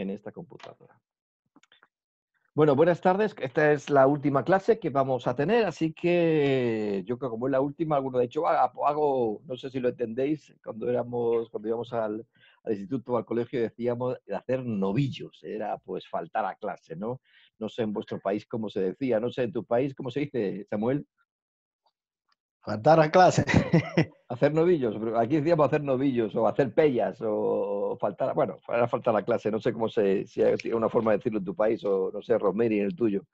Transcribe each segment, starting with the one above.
en esta computadora. Bueno, buenas tardes. Esta es la última clase que vamos a tener, así que yo creo que como es la última, alguno ha dicho, hago, no sé si lo entendéis, cuando íbamos al instituto o al colegio decíamos de hacer novillos, era pues faltar a clase, ¿no? No sé en vuestro país cómo se decía, no sé en tu país cómo se dice, Samuel. Faltar a clase. Hacer novillos, pero aquí decíamos hacer novillos o hacer pellas o faltar, bueno, era faltar a clase, no sé cómo si hay una forma de decirlo en tu país o no sé, Rosemary en el tuyo.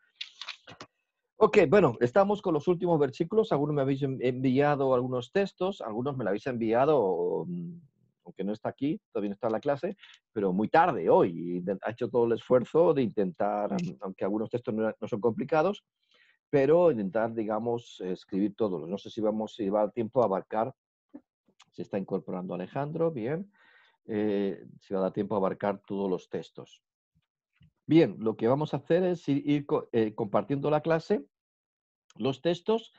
Ok, bueno, estamos con los últimos versículos. Algunos me habéis enviado algunos textos, algunos me lo habéis enviado, aunque no está aquí, todavía no está en la clase, pero muy tarde hoy. Y ha hecho todo el esfuerzo de intentar, aunque algunos textos no son complicados, pero intentar, digamos, escribir todos. No sé si va a dar tiempo a abarcar. Se está incorporando Alejandro, bien. Si va a dar tiempo a abarcar todos los textos. Bien, lo que vamos a hacer es ir compartiendo la clase, los textos,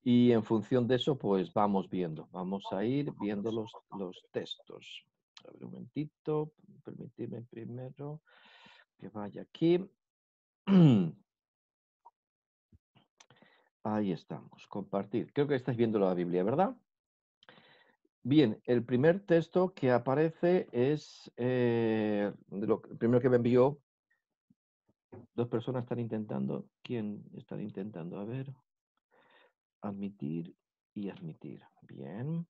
y en función de eso, pues vamos viendo. Vamos a ir viendo los textos. A ver un momentito, permitidme primero que vaya aquí. Ahí estamos, compartir. Creo que estáis viendo la Biblia, ¿verdad? Bien, el primer texto que aparece es el primero que me envió. Dos personas están intentando. ¿Quién está intentando? A ver. Admitir y admitir. Bien.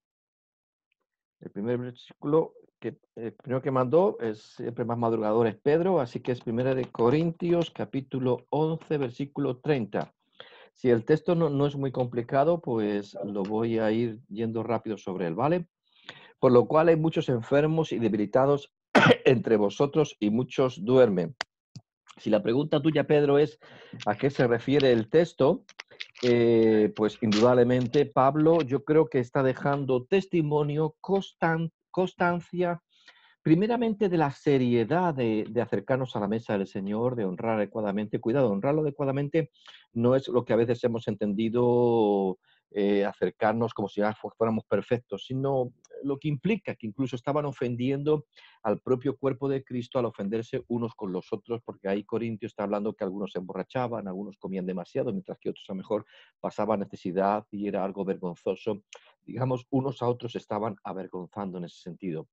El primer versículo el primero que mandó es siempre más madrugador, es Pedro, así que es Primera de Corintios, capítulo 11, versículo 30. Si el texto no es muy complicado, pues lo voy a ir yendo rápido sobre él, ¿vale? Por lo cual hay muchos enfermos y debilitados entre vosotros y muchos duermen. Si la pregunta tuya, Pedro, es a qué se refiere el texto, pues indudablemente Pablo yo creo que está dejando testimonio, constancia, primeramente de la seriedad de acercarnos a la mesa del Señor, de honrar adecuadamente. Cuidado, honrarlo adecuadamente no es lo que a veces hemos entendido, acercarnos como si ya fuéramos perfectos, sino lo que implica que incluso estaban ofendiendo al propio cuerpo de Cristo al ofenderse unos con los otros, porque ahí Corintios está hablando que algunos se emborrachaban, algunos comían demasiado, mientras que otros a lo mejor pasaban necesidad y era algo vergonzoso. Digamos, unos a otros estaban avergonzando en ese sentido.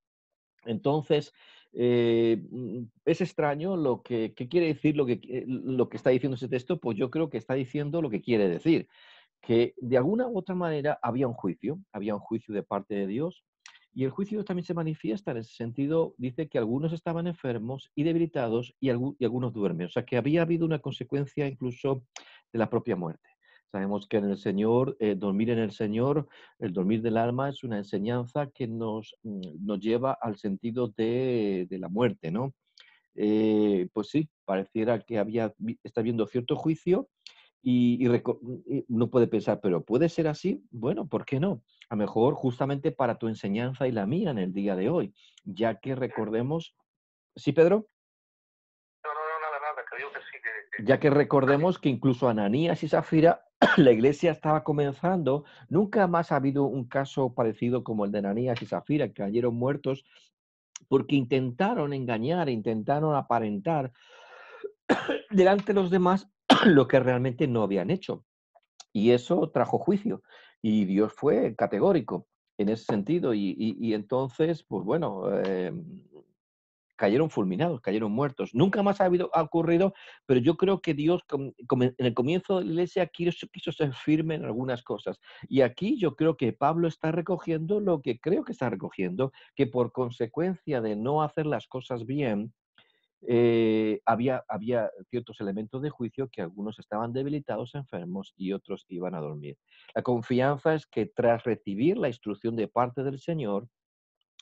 Entonces, es extraño ¿qué quiere decir lo que está diciendo ese texto? Pues yo creo que está diciendo lo que quiere decir, que de alguna u otra manera había un juicio de parte de Dios, y el juicio también se manifiesta en ese sentido, dice que algunos estaban enfermos y debilitados y algunos duermen, o sea que había habido una consecuencia incluso de la propia muerte. Sabemos que en el Señor, dormir en el Señor, el dormir del alma es una enseñanza que nos lleva al sentido de la muerte, ¿no? Pues sí, pareciera que está habiendo cierto juicio y uno puede pensar, pero ¿puede ser así? Bueno, ¿por qué no? A lo mejor justamente para tu enseñanza y la mía en el día de hoy, ya que recordemos, ¿sí, Pedro? No, no, no, nada, nada, que digo que sí, Ya que recordemos que incluso Ananías y Zafira, la iglesia estaba comenzando, nunca más ha habido un caso parecido como el de Ananías y Zafira, que cayeron muertos porque intentaron engañar, intentaron aparentar delante de los demás lo que realmente no habían hecho. Y eso trajo juicio. Y Dios fue categórico en ese sentido. Y entonces, pues bueno, cayeron fulminados, cayeron muertos. Nunca más ha ocurrido, pero yo creo que Dios en el comienzo de la iglesia quiso ser firme en algunas cosas. Y aquí yo creo que Pablo está recogiendo lo que creo que está recogiendo, que por consecuencia de no hacer las cosas bien, había ciertos elementos de juicio que algunos estaban debilitados, enfermos y otros iban a dormir. La confianza es que tras recibir la instrucción de parte del Señor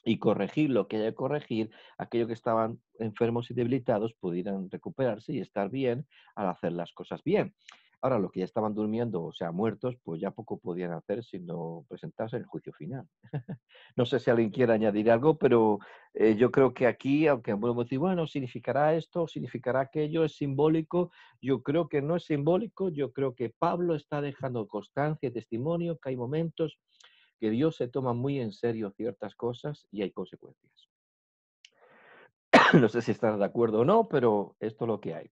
y corregir lo que haya que corregir, aquellos que estaban enfermos y debilitados pudieran recuperarse y estar bien al hacer las cosas bien. Ahora, los que ya estaban durmiendo, o sea, muertos, pues ya poco podían hacer sino presentarse en el juicio final. No sé si alguien quiere añadir algo, pero yo creo que aquí, aunque podemos decir, bueno, significará esto, significará aquello, es simbólico, yo creo que no es simbólico, yo creo que Pablo está dejando constancia y testimonio que hay momentos que Dios se toma muy en serio ciertas cosas y hay consecuencias. No sé si estás de acuerdo o no, pero esto es lo que hay.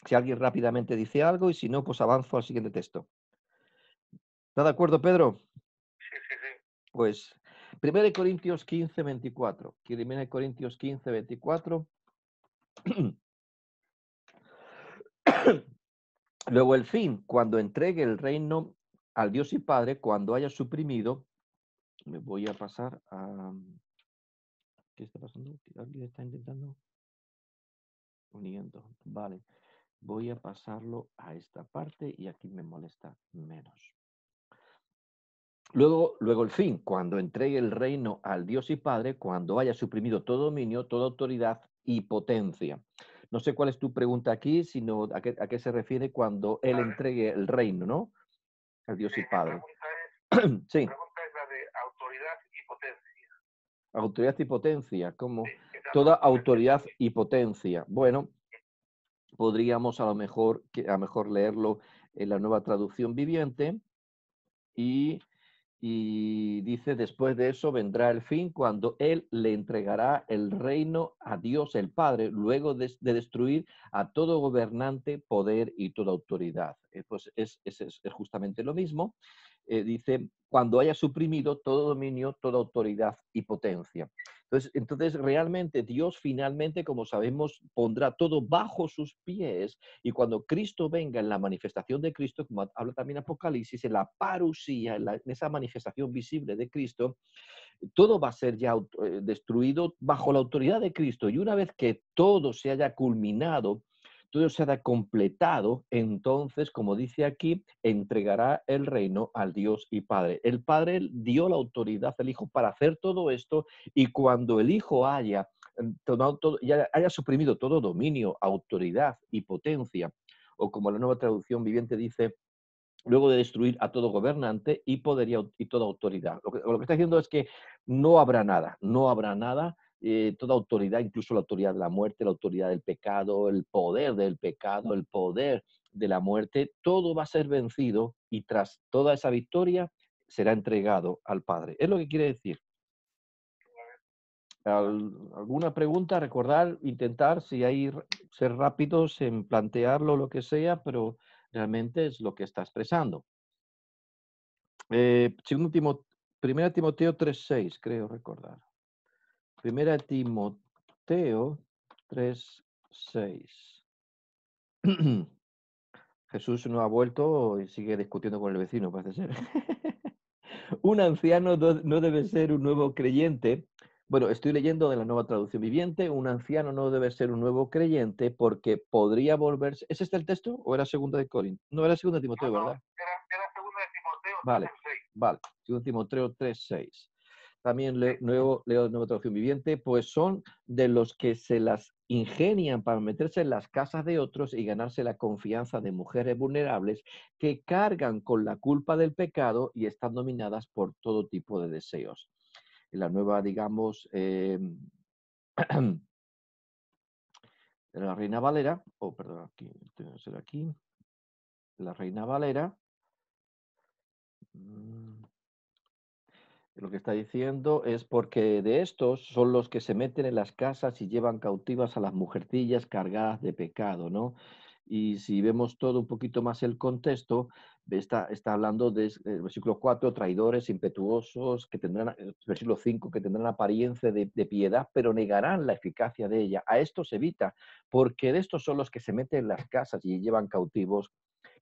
Si alguien rápidamente dice algo y si no, pues avanzo al siguiente texto. ¿Está de acuerdo, Pedro? Sí, sí, sí. Pues 1 Corintios 15, 24. 1 Corintios 15, 24. Luego el fin, cuando entregue el reino al Dios y Padre, cuando haya suprimido, me voy a pasar a... ¿Qué está pasando? ¿Alguien está intentando? Uniendo. Vale. Voy a pasarlo a esta parte y aquí me molesta menos. Luego el fin, cuando entregue el reino al Dios y Padre, cuando haya suprimido todo dominio, toda autoridad y potencia. No sé cuál es tu pregunta aquí, sino a qué se refiere cuando Él Vale. entregue el reino, ¿no? Al Dios y Mi Padre. pregunta Sí, es la de autoridad y potencia. autoridad y potencia, como Sí, esa es toda la que autoridad entendí. y potencia. Bueno, podríamos a lo mejor leerlo en la Nueva Traducción Viviente y dice, después de eso vendrá el fin cuando Él le entregará el reino a Dios el Padre, luego de destruir a todo gobernante, poder y toda autoridad. Pues es justamente lo mismo. Dice, cuando haya suprimido todo dominio, toda autoridad y potencia. Entonces, realmente Dios finalmente, como sabemos, pondrá todo bajo sus pies y cuando Cristo venga en la manifestación de Cristo, como habla también Apocalipsis, en la parusía, en esa manifestación visible de Cristo, todo va a ser ya destruido bajo la autoridad de Cristo. Y una vez que todo se haya culminado, todo se haya completado, entonces, como dice aquí, entregará el reino al Dios y Padre. El Padre dio la autoridad al Hijo para hacer todo esto y cuando el Hijo ya haya suprimido todo dominio, autoridad y potencia, o como la Nueva Traducción Viviente dice, luego de destruir a todo gobernante y poder y toda autoridad. Lo que está diciendo es que no habrá nada, no habrá nada, toda autoridad, incluso la autoridad de la muerte, la autoridad del pecado, el poder del pecado, el poder de la muerte, todo va a ser vencido y tras toda esa victoria será entregado al Padre. Es lo que quiere decir. ¿Alguna pregunta? Recordar, intentar, si hay, ser rápidos en plantearlo, lo que sea, pero realmente es lo que está expresando. Primera Timoteo 3:6, creo recordar. Primera Timoteo 3:6. Jesús no ha vuelto y sigue discutiendo con el vecino, parece ser. Un anciano no debe ser un nuevo creyente. Bueno, estoy leyendo de la Nueva Traducción Viviente. Un anciano no debe ser un nuevo creyente porque podría volverse. ¿Es este el texto o era segunda de Corintios? No, era segunda de Timoteo, ¿verdad? Era segunda de Timoteo Vale, 3:6. vale. Segundo Timoteo 3:6. También leo Nueva Traducción Viviente, pues son de los que se las ingenian para meterse en las casas de otros y ganarse la confianza de mujeres vulnerables que cargan con la culpa del pecado y están dominadas por todo tipo de deseos. En la nueva, digamos, de la Reina Valera, perdón, aquí, tiene que ser aquí, la Reina Valera. Lo que está diciendo es porque de estos son los que se meten en las casas y llevan cautivas a las mujercillas cargadas de pecado, ¿no? Y si vemos todo un poquito más el contexto, está hablando de versículo 4, traidores, impetuosos, que tendrán, versículo 5, que tendrán apariencia de piedad, pero negarán la eficacia de ella. A estos evita, porque de estos son los que se meten en las casas y llevan cautivas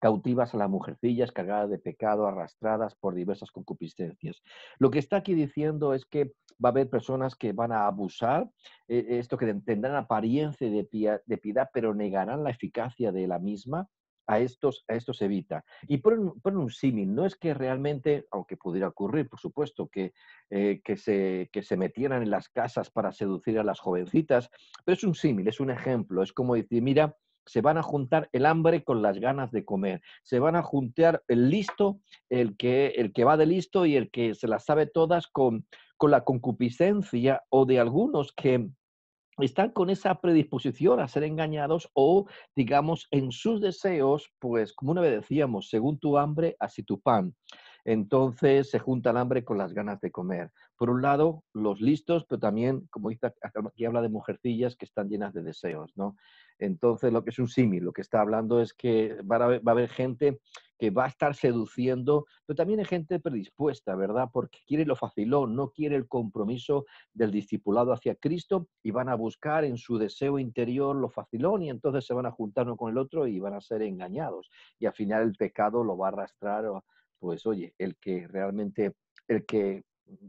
a las mujercillas cargadas de pecado, arrastradas por diversas concupiscencias. Lo que está aquí diciendo es que va a haber personas que van a abusar, esto que tendrán apariencia de piedad, pero negarán la eficacia de la misma. A estos evita. Y ponen un símil, no es que realmente, aunque pudiera ocurrir, por supuesto, que se metieran en las casas para seducir a las jovencitas, pero es un símil, es un ejemplo, es como decir, mira, se van a juntar el hambre con las ganas de comer, se van a juntar el listo, el que va de listo y el que se las sabe todas con la concupiscencia o de algunos que están con esa predisposición a ser engañados o, digamos, en sus deseos, pues como una vez decíamos, según tu hambre, así tu pan. Entonces se junta el hambre con las ganas de comer. Por un lado, los listos, pero también, como dice aquí, habla de mujercillas que están llenas de deseos, ¿no? Entonces, lo que es un símil, lo que está hablando es que va a haber gente que va a estar seduciendo, pero también hay gente predispuesta, ¿verdad? Porque quiere lo facilón, no quiere el compromiso del discipulado hacia Cristo y van a buscar en su deseo interior lo facilón y entonces se van a juntar uno con el otro y van a ser engañados. Y al final el pecado lo va a arrastrar, pues oye, el que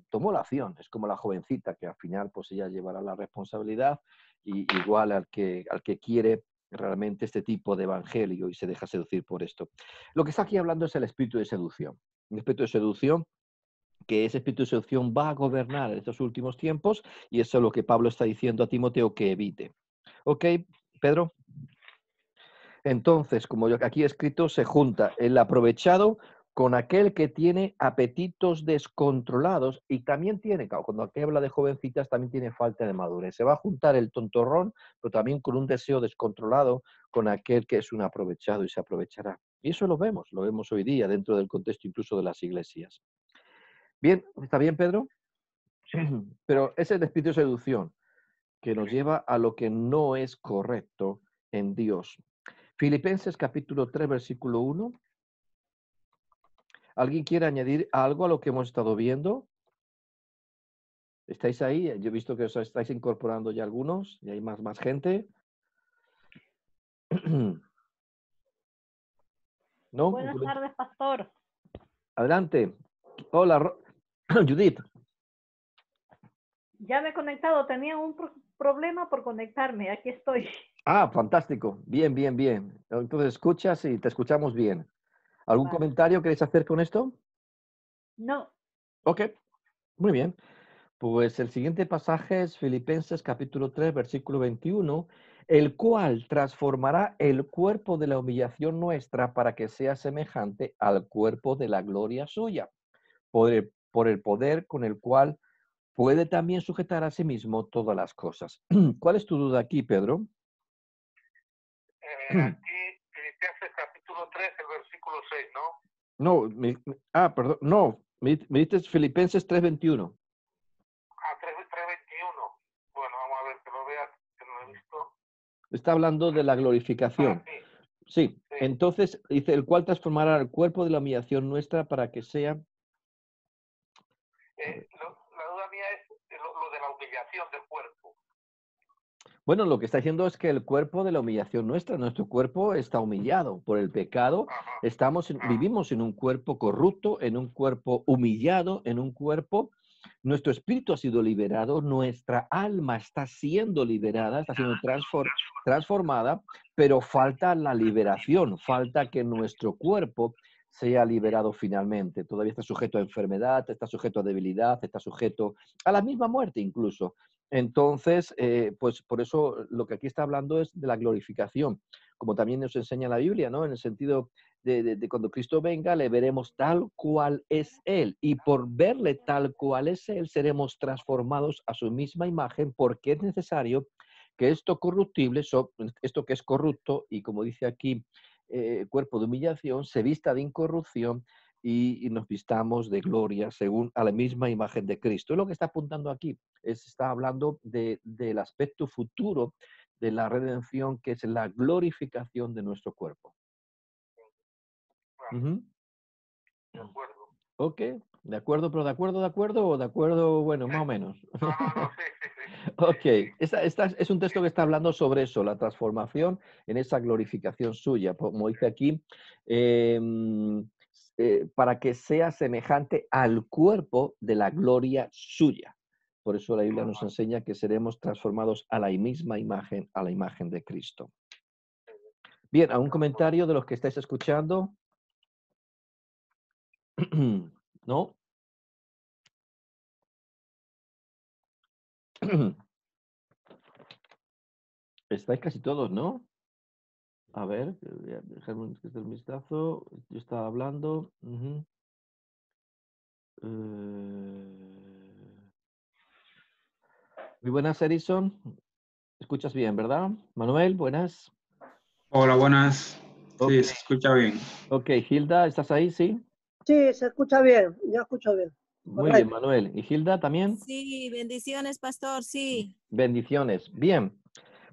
tomó la acción, es como la jovencita que al final pues ella llevará la responsabilidad y igual al que quiere realmente este tipo de evangelio y se deja seducir por esto. Lo que está aquí hablando es el espíritu de seducción. Un espíritu de seducción, que ese espíritu de seducción va a gobernar en estos últimos tiempos y eso es lo que Pablo está diciendo a Timoteo que evite. ¿Ok, Pedro? Entonces, como yo aquí he escrito, se junta el aprovechado con aquel que tiene apetitos descontrolados y también tiene, cuando aquí habla de jovencitas, también tiene falta de madurez. Se va a juntar el tontorrón, pero también con un deseo descontrolado con aquel que es un aprovechado y se aprovechará. Y eso lo vemos hoy día dentro del contexto incluso de las iglesias. Bien, ¿está bien, Pedro? Pero ese es el espíritu de seducción que nos lleva a lo que no es correcto en Dios. Filipenses capítulo 3, versículo 1. ¿Alguien quiere añadir algo a lo que hemos estado viendo? ¿Estáis ahí? Yo he visto que os estáis incorporando ya algunos y hay más gente. ¿No? Buenas tardes, pastor. Adelante. Hola, Judith. Ya me he conectado, tenía un problema por conectarme, aquí estoy. Ah, fantástico. Bien, bien, bien. Entonces escuchas y te escuchamos bien. ¿Algún Vale. comentario queréis hacer con esto? No. Ok, muy bien. Pues el siguiente pasaje es Filipenses capítulo 3, versículo 21, el cual transformará el cuerpo de la humillación nuestra para que sea semejante al cuerpo de la gloria suya, por el poder con el cual puede también sujetar a sí mismo todas las cosas. ¿Cuál es tu duda aquí, Pedro? Aquí, Filipenses capítulo 3, el versículo 6, ¿no? No, perdón, no, me dices Filipenses 3:21. 3:21. Bueno, vamos a ver que lo vea, que no lo he visto. Está hablando de la glorificación. Sí, Sí, sí. entonces dice, el cual transformará el cuerpo de la humillación nuestra para que sea... La duda mía es lo de la humillación del cuerpo. Bueno, lo que está diciendo es que el cuerpo de la humillación nuestra, nuestro cuerpo está humillado por el pecado. Ajá. Vivimos en un cuerpo corrupto, en un cuerpo humillado, en un cuerpo. Nuestro espíritu ha sido liberado, nuestra alma está siendo liberada, está siendo transformada, pero falta la liberación, falta que nuestro cuerpo sea liberado finalmente. Todavía está sujeto a enfermedad, está sujeto a debilidad, está sujeto a la misma muerte incluso. Entonces, pues por eso lo que aquí está hablando es de la glorificación, como también nos enseña la Biblia, ¿no? En el sentido de cuando Cristo venga, le veremos tal cual es Él, y por verle tal cual es Él, seremos transformados a su misma imagen, porque es necesario que esto corruptible, esto que es corrupto, y como dice aquí, cuerpo de humillación, se vista de incorrupción, y nos vistamos de según a la misma imagen de Cristo. Es lo que está apuntando aquí. Está hablando del aspecto futuro de la redención, que es la glorificación de nuestro cuerpo. Bueno, de acuerdo. Ok, de acuerdo, pero de acuerdo o de acuerdo, bueno, más o menos. No, sí. Ok, es un texto que está hablando sobre eso, la transformación en esa glorificación suya, como dice aquí, para que sea semejante al cuerpo de la gloria suya. Por eso la Biblia nos enseña que seremos transformados a la misma imagen, a la imagen de Cristo. Bien, ¿algún comentario de los que estáis escuchando? ¿No? Estáis casi todos, ¿no? A ver, déjame un vistazo. Yo estaba hablando. Muy buenas, Edison. Escuchas bien, ¿verdad? Manuel, buenas. Hola, buenas. Sí, Ok. se escucha bien. Ok, Hilda, ¿estás ahí? Sí. Sí, se escucha bien, yo escucho bien. Muy bien, Manuel. ¿Y Hilda también? Sí, bendiciones, pastor, sí. Bendiciones. Bien,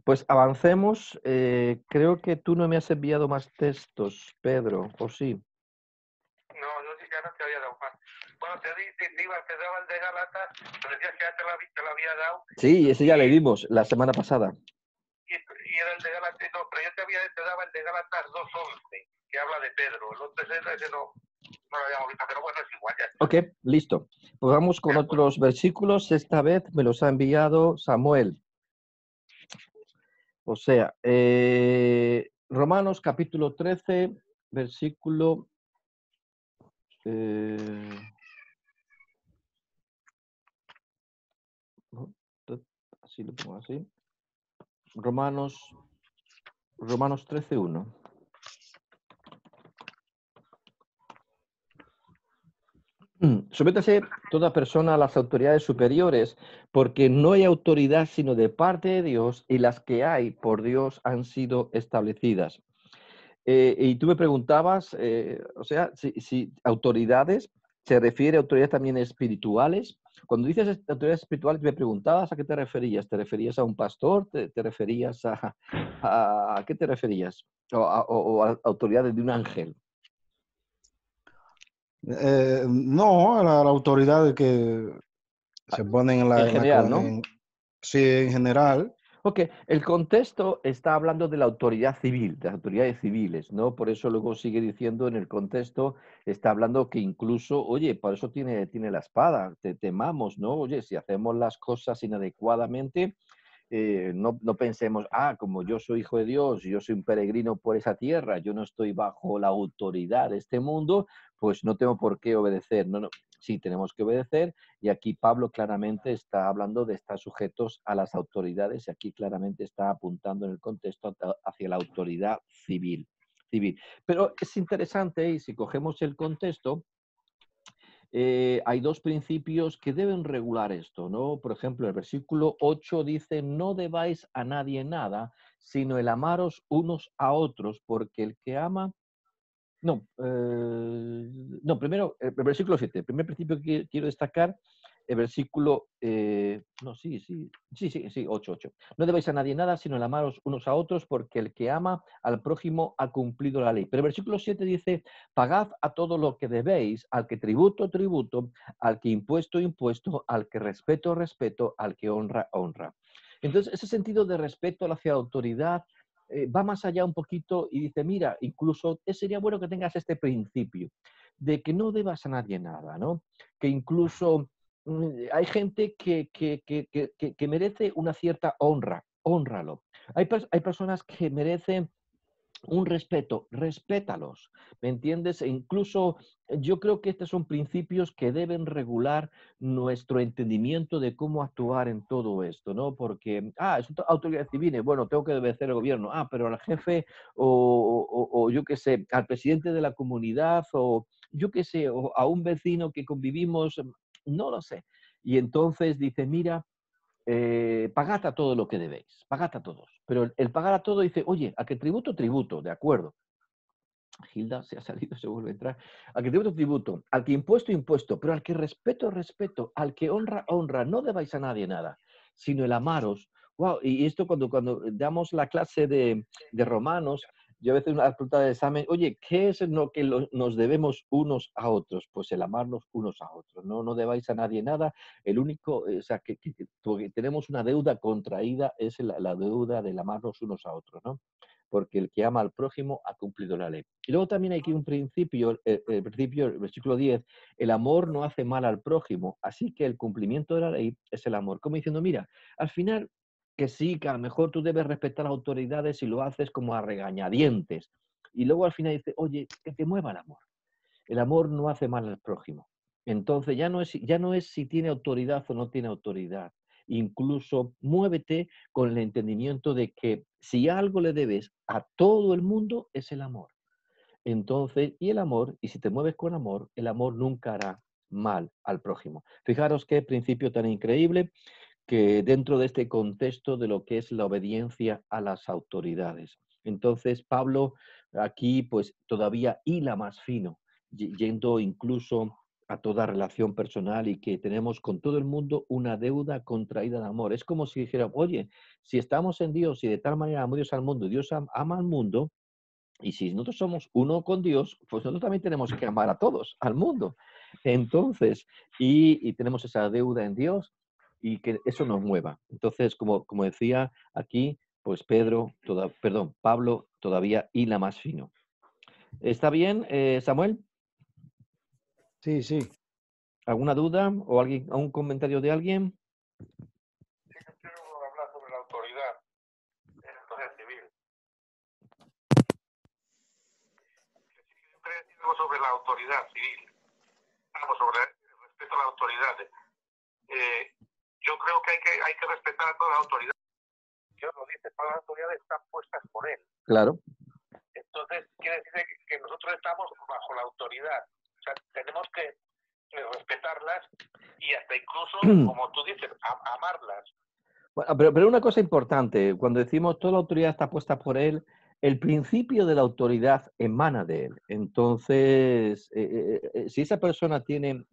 pues avancemos. Creo que tú no me has enviado más textos, Pedro, ¿o sí? No, yo sí ya no te había dado más. Bueno, te daba el de Gálatas, pero decías que ya te lo había dado. Sí, ese ya le dimos la semana pasada. Y era el de Gálatas, no, pero yo te daba el de Gálatas 2:11, que habla de Pedro. El otro ese no lo habíamos visto, pero bueno, es igual, ya está. Ok, listo. Pues vamos con otros versículos. Esta vez me los ha enviado Samuel. O sea, Romanos capítulo 13, versículo... así lo pongo así. Romanos 13:1. Sométase toda persona a las autoridades superiores, porque no hay autoridad sino de parte de Dios, y las que hay por Dios han sido establecidas. Y tú me preguntabas, o sea, si autoridades, ¿se refiere a autoridades también espirituales? Cuando dices autoridades espirituales, me preguntabas a qué te referías. ¿Te referías a un pastor? ¿Te referías a qué te referías? ¿O a autoridades de un ángel? No, la autoridad que se ponen En general, ¿no? sí, en general. Ok, el contexto está hablando de la autoridad civil, de las autoridades civiles, ¿no? Por eso luego sigue diciendo en el contexto, está hablando que incluso, oye, por eso tiene la espada, temamos, ¿no? Oye, si hacemos las cosas inadecuadamente, no pensemos, como yo soy hijo de Dios, yo soy un peregrino por esa tierra, yo no estoy bajo la autoridad de este mundo, pues no tengo por qué obedecer. No, sí, tenemos que obedecer, y aquí Pablo claramente está hablando de estar sujetos a las autoridades, y aquí claramente está apuntando en el contexto hacia la autoridad civil. Pero es interesante, y si cogemos el contexto, hay dos principios que deben regular esto, ¿no? Por ejemplo, el versículo 8 dice, no debáis a nadie nada, sino el amaros unos a otros, porque el que ama... primero, el versículo 7, el primer principio que quiero destacar, el versículo, 8. No debáis a nadie nada, sino el amaros unos a otros, porque el que ama al prójimo ha cumplido la ley. Pero el versículo 7 dice, pagad a todo lo que debéis, al que tributo, tributo, al que impuesto, impuesto, al que respeto, respeto, al que honra, honra. Entonces, ese sentido de respeto hacia la autoridad va más allá un poquito y dice, mira, incluso sería bueno que tengas este principio de que no debas a nadie nada, ¿no? Que incluso hay gente que merece una cierta honra, hónralo. Hay personas que merecen un respeto, respétalos, ¿me entiendes? E incluso yo creo que estos son principios que deben regular nuestro entendimiento de cómo actuar en todo esto, ¿no? Porque, es una autoridad civil, bueno, tengo que obedecer al gobierno, pero al jefe o yo qué sé, al presidente de la comunidad o yo qué sé, o a un vecino que convivimos, no lo sé. Y entonces dice, mira, pagad a todo lo que debéis, pagad a todos. Pero el pagar a todo dice, oye, a que tributo, tributo, de acuerdo. Hilda se ha salido, se vuelve a entrar. Al que tributo, tributo, al que impuesto, impuesto, pero al que respeto, respeto, al que honra, honra. No debáis a nadie nada, sino el amaros. Wow, y esto cuando damos la clase de Romanos, yo a veces una pregunta de examen, oye, ¿qué es lo que nos debemos unos a otros? Pues el amarnos unos a otros, no debáis a nadie nada. El único, o sea, porque tenemos una deuda contraída es la deuda del amarnos unos a otros, ¿no? Porque el que ama al prójimo ha cumplido la ley. Y luego también hay aquí un principio, el versículo 10, el amor no hace mal al prójimo, así que el cumplimiento de la ley es el amor. Como diciendo, mira, al final que sí, que a lo mejor tú debes respetar a las autoridades y lo haces como a regañadientes. Y luego al final dice, oye, que te mueva el amor. El amor no hace mal al prójimo. Entonces ya no es si tiene autoridad o no tiene autoridad. Incluso muévete con el entendimiento de que si algo le debes a todo el mundo es el amor. Entonces, y el amor, y si te mueves con amor, el amor nunca hará mal al prójimo. Fijaros qué principio tan increíble que dentro de este contexto de lo que es la obediencia a las autoridades. Entonces, Pablo aquí pues todavía hila más fino yendo incluso a toda relación personal y que tenemos con todo el mundo una deuda contraída de amor. Es como si dijéramos, oye, si estamos en Dios y de tal manera amamos Dios al mundo, y Dios ama al mundo, y si nosotros somos uno con Dios, pues nosotros también tenemos que amar a todos, al mundo. Entonces, y tenemos esa deuda en Dios y que eso nos mueva. Entonces, como decía aquí, pues Pablo todavía hila más fino. ¿Está bien, Samuel? Sí, sí. ¿Alguna duda o algún comentario de alguien? Sí, yo quiero hablar sobre la autoridad en la sociedad civil. Yo creo que algo sobre la autoridad civil, algo sobre el respeto a la autoridad. Yo creo que hay que respetar a todas las autoridades. Dios lo dice, todas las autoridades están puestas por Él. Claro. Entonces, quiere decir que nosotros estamos bajo la autoridad. O sea, tenemos que respetarlas y hasta incluso, como tú dices, amarlas. Bueno, pero una cosa importante, cuando decimos toda la autoridad está puesta por Él, el principio de la autoridad emana de Él. Entonces, si esa persona tiene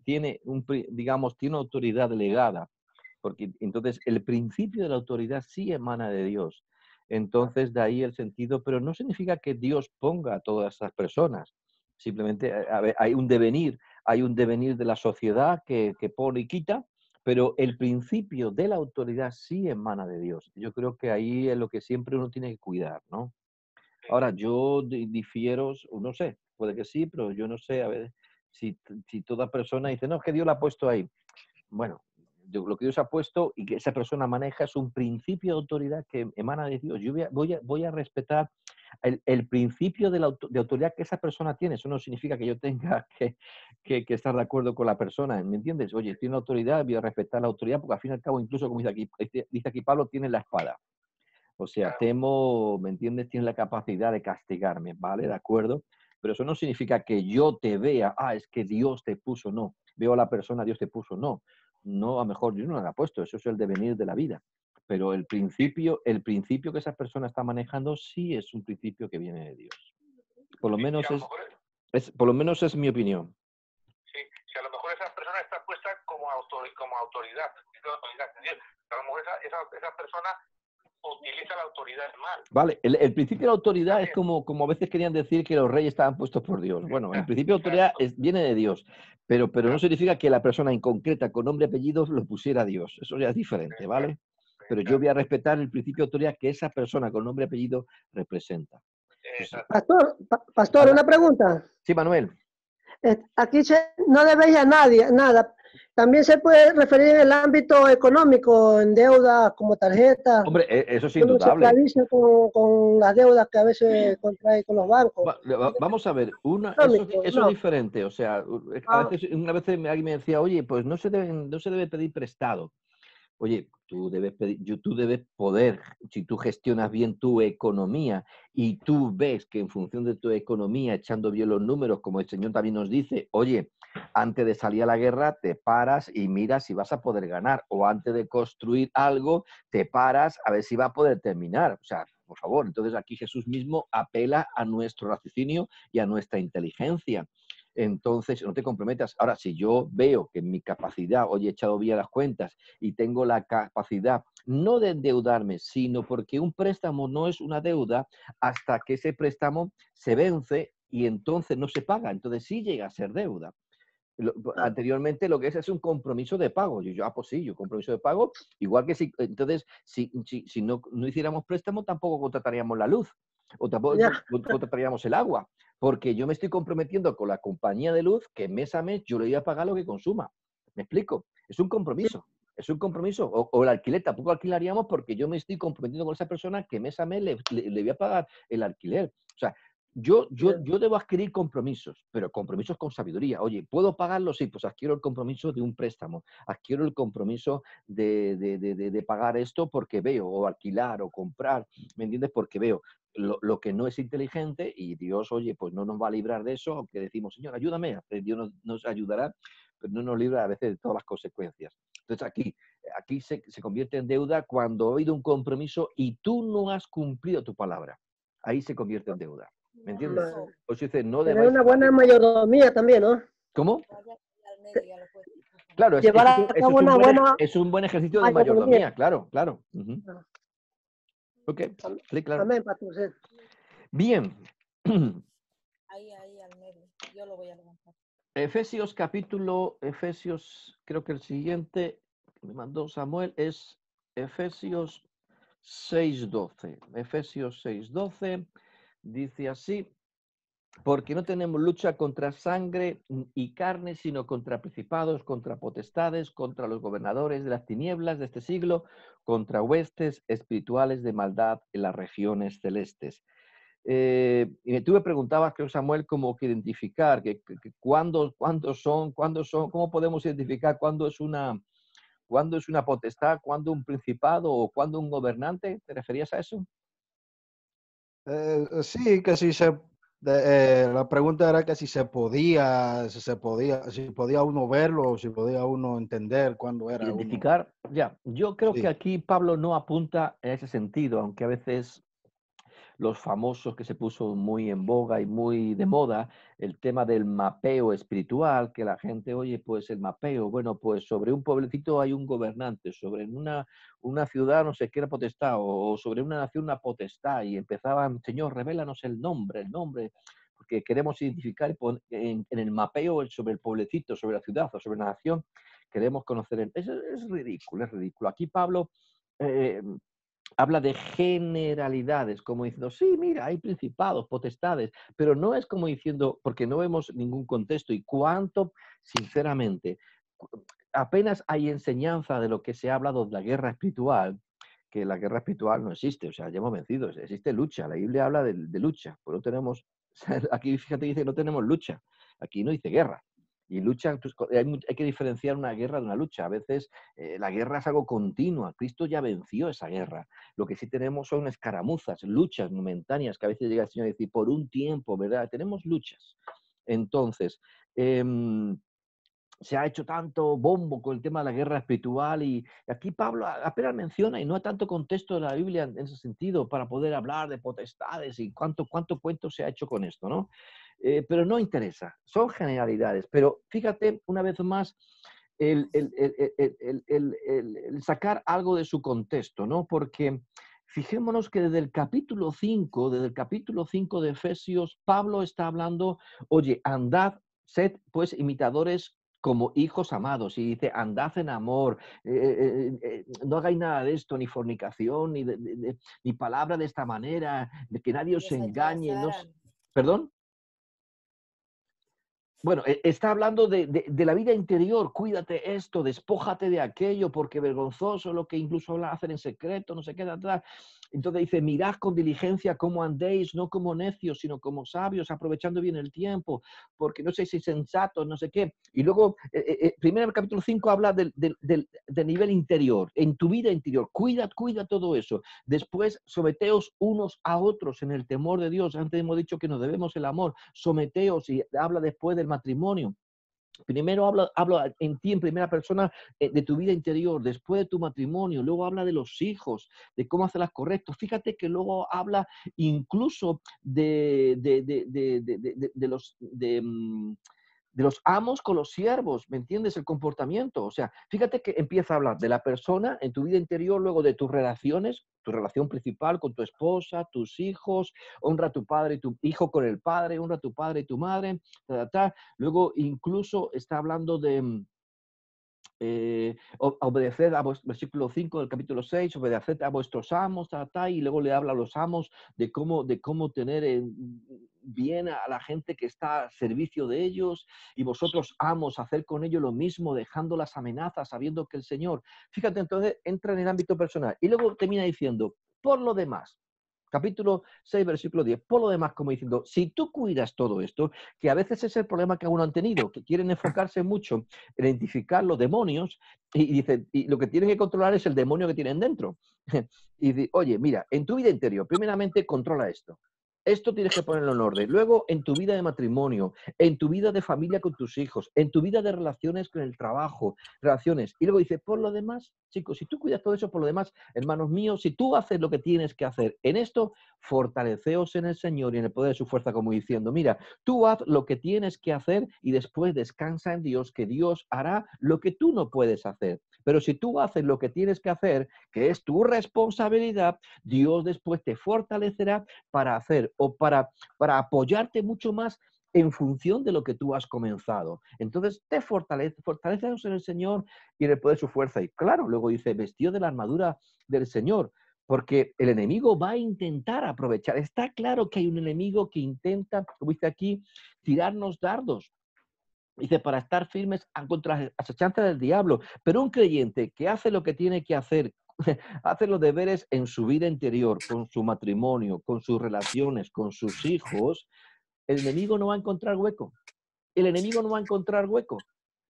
autoridad delegada, porque entonces el principio de la autoridad sí emana de Dios. Entonces, de ahí el sentido, pero no significa que Dios ponga a todas esas personas. Simplemente hay un devenir de la sociedad que pone y quita, pero el principio de la autoridad sí emana de Dios. Yo creo que ahí es lo que siempre uno tiene que cuidar, ¿no? Ahora, yo difiero, no sé, puede que sí, pero yo no sé, a ver, si toda persona dice, no, es que Dios la ha puesto ahí. Bueno, lo que Dios ha puesto y que esa persona maneja es un principio de autoridad que emana de Dios. Yo voy a respetar el principio de autoridad que esa persona tiene. Eso no significa que yo tenga que estar de acuerdo con la persona, ¿me entiendes? Oye, tiene autoridad, voy a respetar la autoridad porque al fin y al cabo, incluso como dice aquí Pablo, tiene la espada. O sea, temo, ¿me entiendes? Tiene la capacidad de castigarme, ¿vale? ¿De acuerdo? Pero eso no significa que yo te vea, es que Dios te puso, no. Veo a la persona, Dios te puso, no. No, a lo mejor yo no la he puesto, eso es el devenir de la vida. Pero el principio que esa persona está manejando sí es un principio que viene de Dios. Por lo menos es mi opinión. Sí, si a lo mejor esa persona está puesta como autoridad. A lo mejor esa persona utiliza la autoridad mal. Vale, el principio de la autoridad es como a veces querían decir que los reyes estaban puestos por Dios. Bueno, el principio de autoridad viene de Dios, pero no significa que la persona en concreta con nombre y apellido lo pusiera Dios. Eso ya es diferente, ¿vale? Pero yo voy a respetar el principio de autoridad que esa persona con nombre y apellido representa. Pastor, una pregunta. Sí, Manuel. Aquí no debéis a nadie, nada. También se puede referir en el ámbito económico, en deudas como tarjeta. Hombre, eso es Uno se indudable. esclaviza con las deudas que a veces contrae con los bancos. Vamos a ver, eso es diferente. O sea, una vez alguien me decía, oye, pues no se debe pedir prestado. Oye, tú debes poder, si tú gestionas bien tu economía y tú ves que en función de tu economía, echando bien los números, como el Señor también nos dice, oye, antes de salir a la guerra te paras y miras si vas a poder ganar, o antes de construir algo te paras a ver si va a poder terminar. O sea, por favor, entonces aquí Jesús mismo apela a nuestro raciocinio y a nuestra inteligencia. Entonces, no te comprometas. Ahora, si yo veo que mi capacidad, hoy he echado bien las cuentas y tengo la capacidad no de endeudarme, sino porque un préstamo no es una deuda hasta que ese préstamo se vence y entonces no se paga. Entonces sí llega a ser deuda. Anteriormente lo que es un compromiso de pago. Pues sí, compromiso de pago. Igual que si no hiciéramos préstamo, tampoco contrataríamos la luz o tampoco contrataríamos el agua. Porque yo me estoy comprometiendo con la compañía de luz que mes a mes yo le voy a pagar lo que consuma. ¿Me explico? Es un compromiso. Es un compromiso. O el alquiler tampoco alquilaríamos porque yo me estoy comprometiendo con esa persona que mes a mes le voy a pagar el alquiler. O sea, yo debo adquirir compromisos, pero compromisos con sabiduría. Oye, ¿puedo pagarlo? Sí, pues adquiero el compromiso de un préstamo. Adquiero el compromiso de pagar esto porque veo, o alquilar, o comprar, ¿me entiendes? Porque veo lo que no es inteligente y Dios, oye, pues no nos va a librar de eso, aunque decimos, Señor, ayúdame. Dios nos ayudará, pero no nos libra a veces de todas las consecuencias. Entonces aquí se convierte en deuda cuando ha habido un compromiso y tú no has cumplido tu palabra. Ahí se convierte en deuda. ¿Me entiendes? Vale. Por eso dice, no Tener debáis una a buena nadie. mayordomía también, ¿no? ¿Cómo? Claro, Llevar a cabo una buena es un buen ejercicio de mayordomía. mayordomía, claro, claro. Ujú. Ok, sí, claro. Amén, pastor. Bien. Ahí, al medio. Yo lo voy a levantar. Efesios, creo que el siguiente que me mandó Samuel es Efesios 6:12. Efesios 6:12 dice así: porque no tenemos lucha contra sangre y carne, sino contra principados, contra potestades, contra los gobernadores de las tinieblas de este siglo, contra huestes espirituales de maldad en las regiones celestes. Y tú me preguntabas, creo, Samuel, cómo que identificar, cuándo son, cómo podemos identificar cuándo es una potestad, cuándo un principado o cuándo un gobernante. ¿Te referías a eso? Sí, que si la pregunta era que si podía uno verlo, o si podía uno entender cuándo era uno. Identificar, ya. Yo creo que Sí. aquí Pablo no apunta en ese sentido, aunque a veces los famosos, que se puso muy en boga y muy de moda, el tema del mapeo espiritual, que la gente, oye, pues el mapeo, bueno, pues sobre un pueblecito hay un gobernante, sobre una ciudad no sé qué era potestad, o sobre una nación una potestad, y empezaban, Señor, revélanos el nombre, porque queremos identificar en el mapeo sobre el pueblecito, sobre la ciudad o sobre la nación, queremos conocer. Eso es ridículo, es ridículo. Aquí Pablo habla de generalidades, como diciendo, sí, mira, hay principados, potestades, pero no es como diciendo, porque no vemos ningún contexto y cuánto, sinceramente, apenas hay enseñanza de lo que se ha hablado de la guerra espiritual, que la guerra espiritual no existe, o sea, ya hemos vencido, existe lucha, la Biblia habla de lucha, pues no tenemos, aquí fíjate, dice, no tenemos lucha, aquí no dice guerra. Y lucha, hay que diferenciar una guerra de una lucha. A veces la guerra es algo continuo. Cristo ya venció esa guerra. Lo que sí tenemos son escaramuzas, luchas momentáneas, que a veces llega el Señor a decir, por un tiempo, ¿verdad? Tenemos luchas. Entonces, se ha hecho tanto bombo con el tema de la guerra espiritual y aquí Pablo apenas menciona, y no hay tanto contexto de la Biblia en ese sentido para poder hablar de potestades y cuánto cuento se ha hecho con esto, ¿no? Pero no interesa, son generalidades. Pero fíjate, una vez más, el sacar algo de su contexto, ¿no? Porque fijémonos que desde el capítulo 5 de Efesios, Pablo está hablando, oye, andad, sed pues imitadores como hijos amados, y dice, andad en amor, no hagáis nada de esto, ni fornicación, ni palabra de esta manera, de que nadie os engañe. ¿Perdón? Bueno, está hablando de la vida interior, cuídate esto, despójate de aquello, porque vergonzoso lo que incluso hacen en secreto, no sé qué, atrás. Entonces dice, mirad con diligencia cómo andéis, no como necios, sino como sabios, aprovechando bien el tiempo, porque no seáis insensatos, no sé qué. Y luego, primero el capítulo 5 habla del nivel interior, en tu vida interior, cuida todo eso. Después, someteos unos a otros en el temor de Dios. Antes hemos dicho que nos debemos el amor, someteos, y habla después del matrimonio. Primero habla en ti en primera persona de tu vida interior, después de tu matrimonio, luego habla de los hijos, de cómo hacerlas correctas. Fíjate que luego habla incluso de los amos con los siervos, ¿me entiendes? El comportamiento. O sea, fíjate que empieza a hablar de la persona en tu vida interior, luego de tus relaciones, tu relación principal con tu esposa, tus hijos, honra a tu padre y tu hijo con el padre, honra a tu padre y tu madre, Luego incluso está hablando de obedecer versículo 5 del capítulo 6, obedeced a vuestros amos, y luego le habla a los amos de cómo tener bien a la gente que está al servicio de ellos, y vosotros amos, hacer con ellos lo mismo, dejando las amenazas, sabiendo que el Señor, fíjate, entonces entra en el ámbito personal, y luego termina diciendo, por lo demás, capítulo 6, versículo 10. Por lo demás, como diciendo, si tú cuidas todo esto, que a veces es el problema que algunos han tenido, que quieren enfocarse mucho en identificar los demonios y dicen, y lo que tienen que controlar es el demonio que tienen dentro. Y dice, oye, mira, en tu vida interior, primeramente controla esto. Esto tienes que ponerlo en orden. Luego, en tu vida de matrimonio, en tu vida de familia con tus hijos, en tu vida de relaciones con el trabajo, relaciones. Y luego dice, por lo demás, chicos, si tú cuidas todo eso, por lo demás, hermanos míos, si tú haces lo que tienes que hacer en esto, fortaleceos en el Señor y en el poder de su fuerza, como diciendo, mira, tú haz lo que tienes que hacer y después descansa en Dios, que Dios hará lo que tú no puedes hacer. Pero si tú haces lo que tienes que hacer, que es tu responsabilidad, Dios después te fortalecerá para hacer o para apoyarte mucho más en función de lo que tú has comenzado. Entonces te fortaleceos en el Señor y en el poder de su fuerza. Y claro, luego dice, vestido de la armadura del Señor, porque el enemigo va a intentar aprovechar. Está claro que hay un enemigo que intenta, como dice aquí, tirarnos dardos. Dice, para estar firmes contra las acechanzas del diablo. Pero un creyente que hace lo que tiene que hacer, hace los deberes en su vida interior, con su matrimonio, con sus relaciones, con sus hijos, el enemigo no va a encontrar hueco. El enemigo no va a encontrar hueco.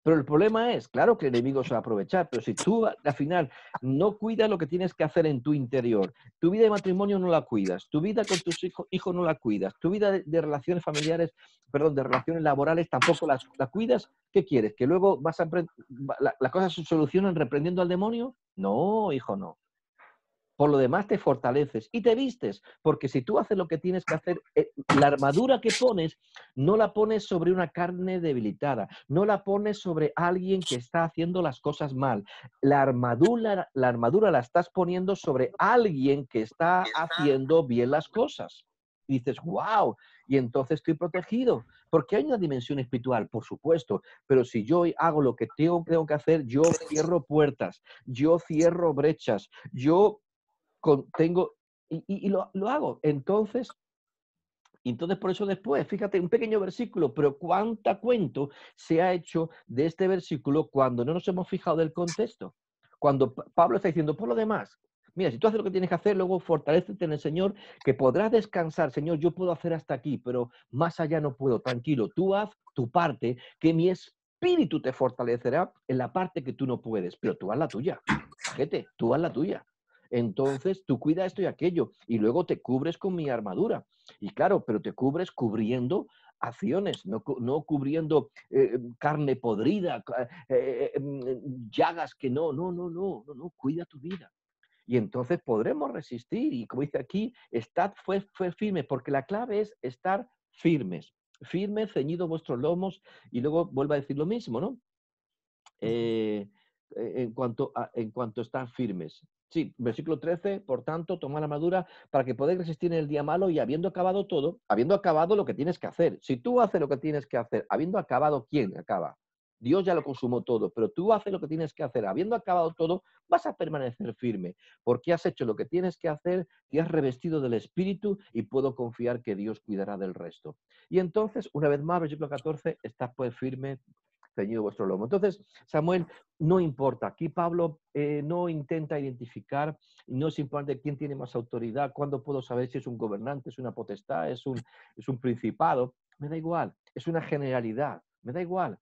Pero el problema es, claro que el enemigo se va a aprovechar, pero si tú al final no cuidas lo que tienes que hacer en tu interior, tu vida de matrimonio no la cuidas, tu vida con tus hijos no la cuidas, tu vida de relaciones familiares, perdón, de relaciones laborales tampoco la cuidas, ¿qué quieres? ¿Que luego las cosas se solucionan reprendiendo al demonio? No, hijo, no. Por lo demás te fortaleces y te vistes, porque si tú haces lo que tienes que hacer, la armadura que pones, no la pones sobre una carne debilitada, no la pones sobre alguien que está haciendo las cosas mal. La armadura la estás poniendo sobre alguien que está haciendo bien las cosas. Y dices, wow, y entonces estoy protegido, porque hay una dimensión espiritual, por supuesto, pero si yo hago lo que tengo que hacer, yo cierro puertas, yo cierro brechas, yo tengo, y lo hago. Entonces por eso después, fíjate, un pequeño versículo, pero cuánta cuento se ha hecho de este versículo cuando no nos hemos fijado del contexto. Cuando Pablo está diciendo, por lo demás, mira, si tú haces lo que tienes que hacer, luego fortalécete en el Señor, que podrás descansar. Señor, yo puedo hacer hasta aquí, pero más allá no puedo. Tranquilo, tú haz tu parte, que mi espíritu te fortalecerá en la parte que tú no puedes, pero tú haz la tuya. Gente, tú haz la tuya. Entonces tú cuida esto y aquello y luego te cubres con mi armadura. Y claro, pero te cubres cubriendo acciones, no cubriendo carne podrida, llagas que no, cuida tu vida. Y entonces podremos resistir y como dice aquí, estad firmes, porque la clave es estar firmes, firmes, ceñidos vuestros lomos y luego vuelve a decir lo mismo, ¿no? En cuanto a estar firmes. Sí, versículo 13, por tanto, toma la armadura para que podáis resistir en el día malo y habiendo acabado todo, habiendo acabado lo que tienes que hacer. Si tú haces lo que tienes que hacer, habiendo acabado, ¿quién acaba? Dios ya lo consumó todo, pero tú haces lo que tienes que hacer, habiendo acabado todo, vas a permanecer firme, porque has hecho lo que tienes que hacer, te has revestido del Espíritu y puedo confiar que Dios cuidará del resto. Y entonces, una vez más, versículo 14, estás pues firme, ceñido vuestro lomo. Entonces, Samuel, no importa. Aquí Pablo no intenta identificar, no es importante quién tiene más autoridad, cuándo puedo saber si es un gobernante, es una potestad, es un principado. Me da igual, es una generalidad, me da igual.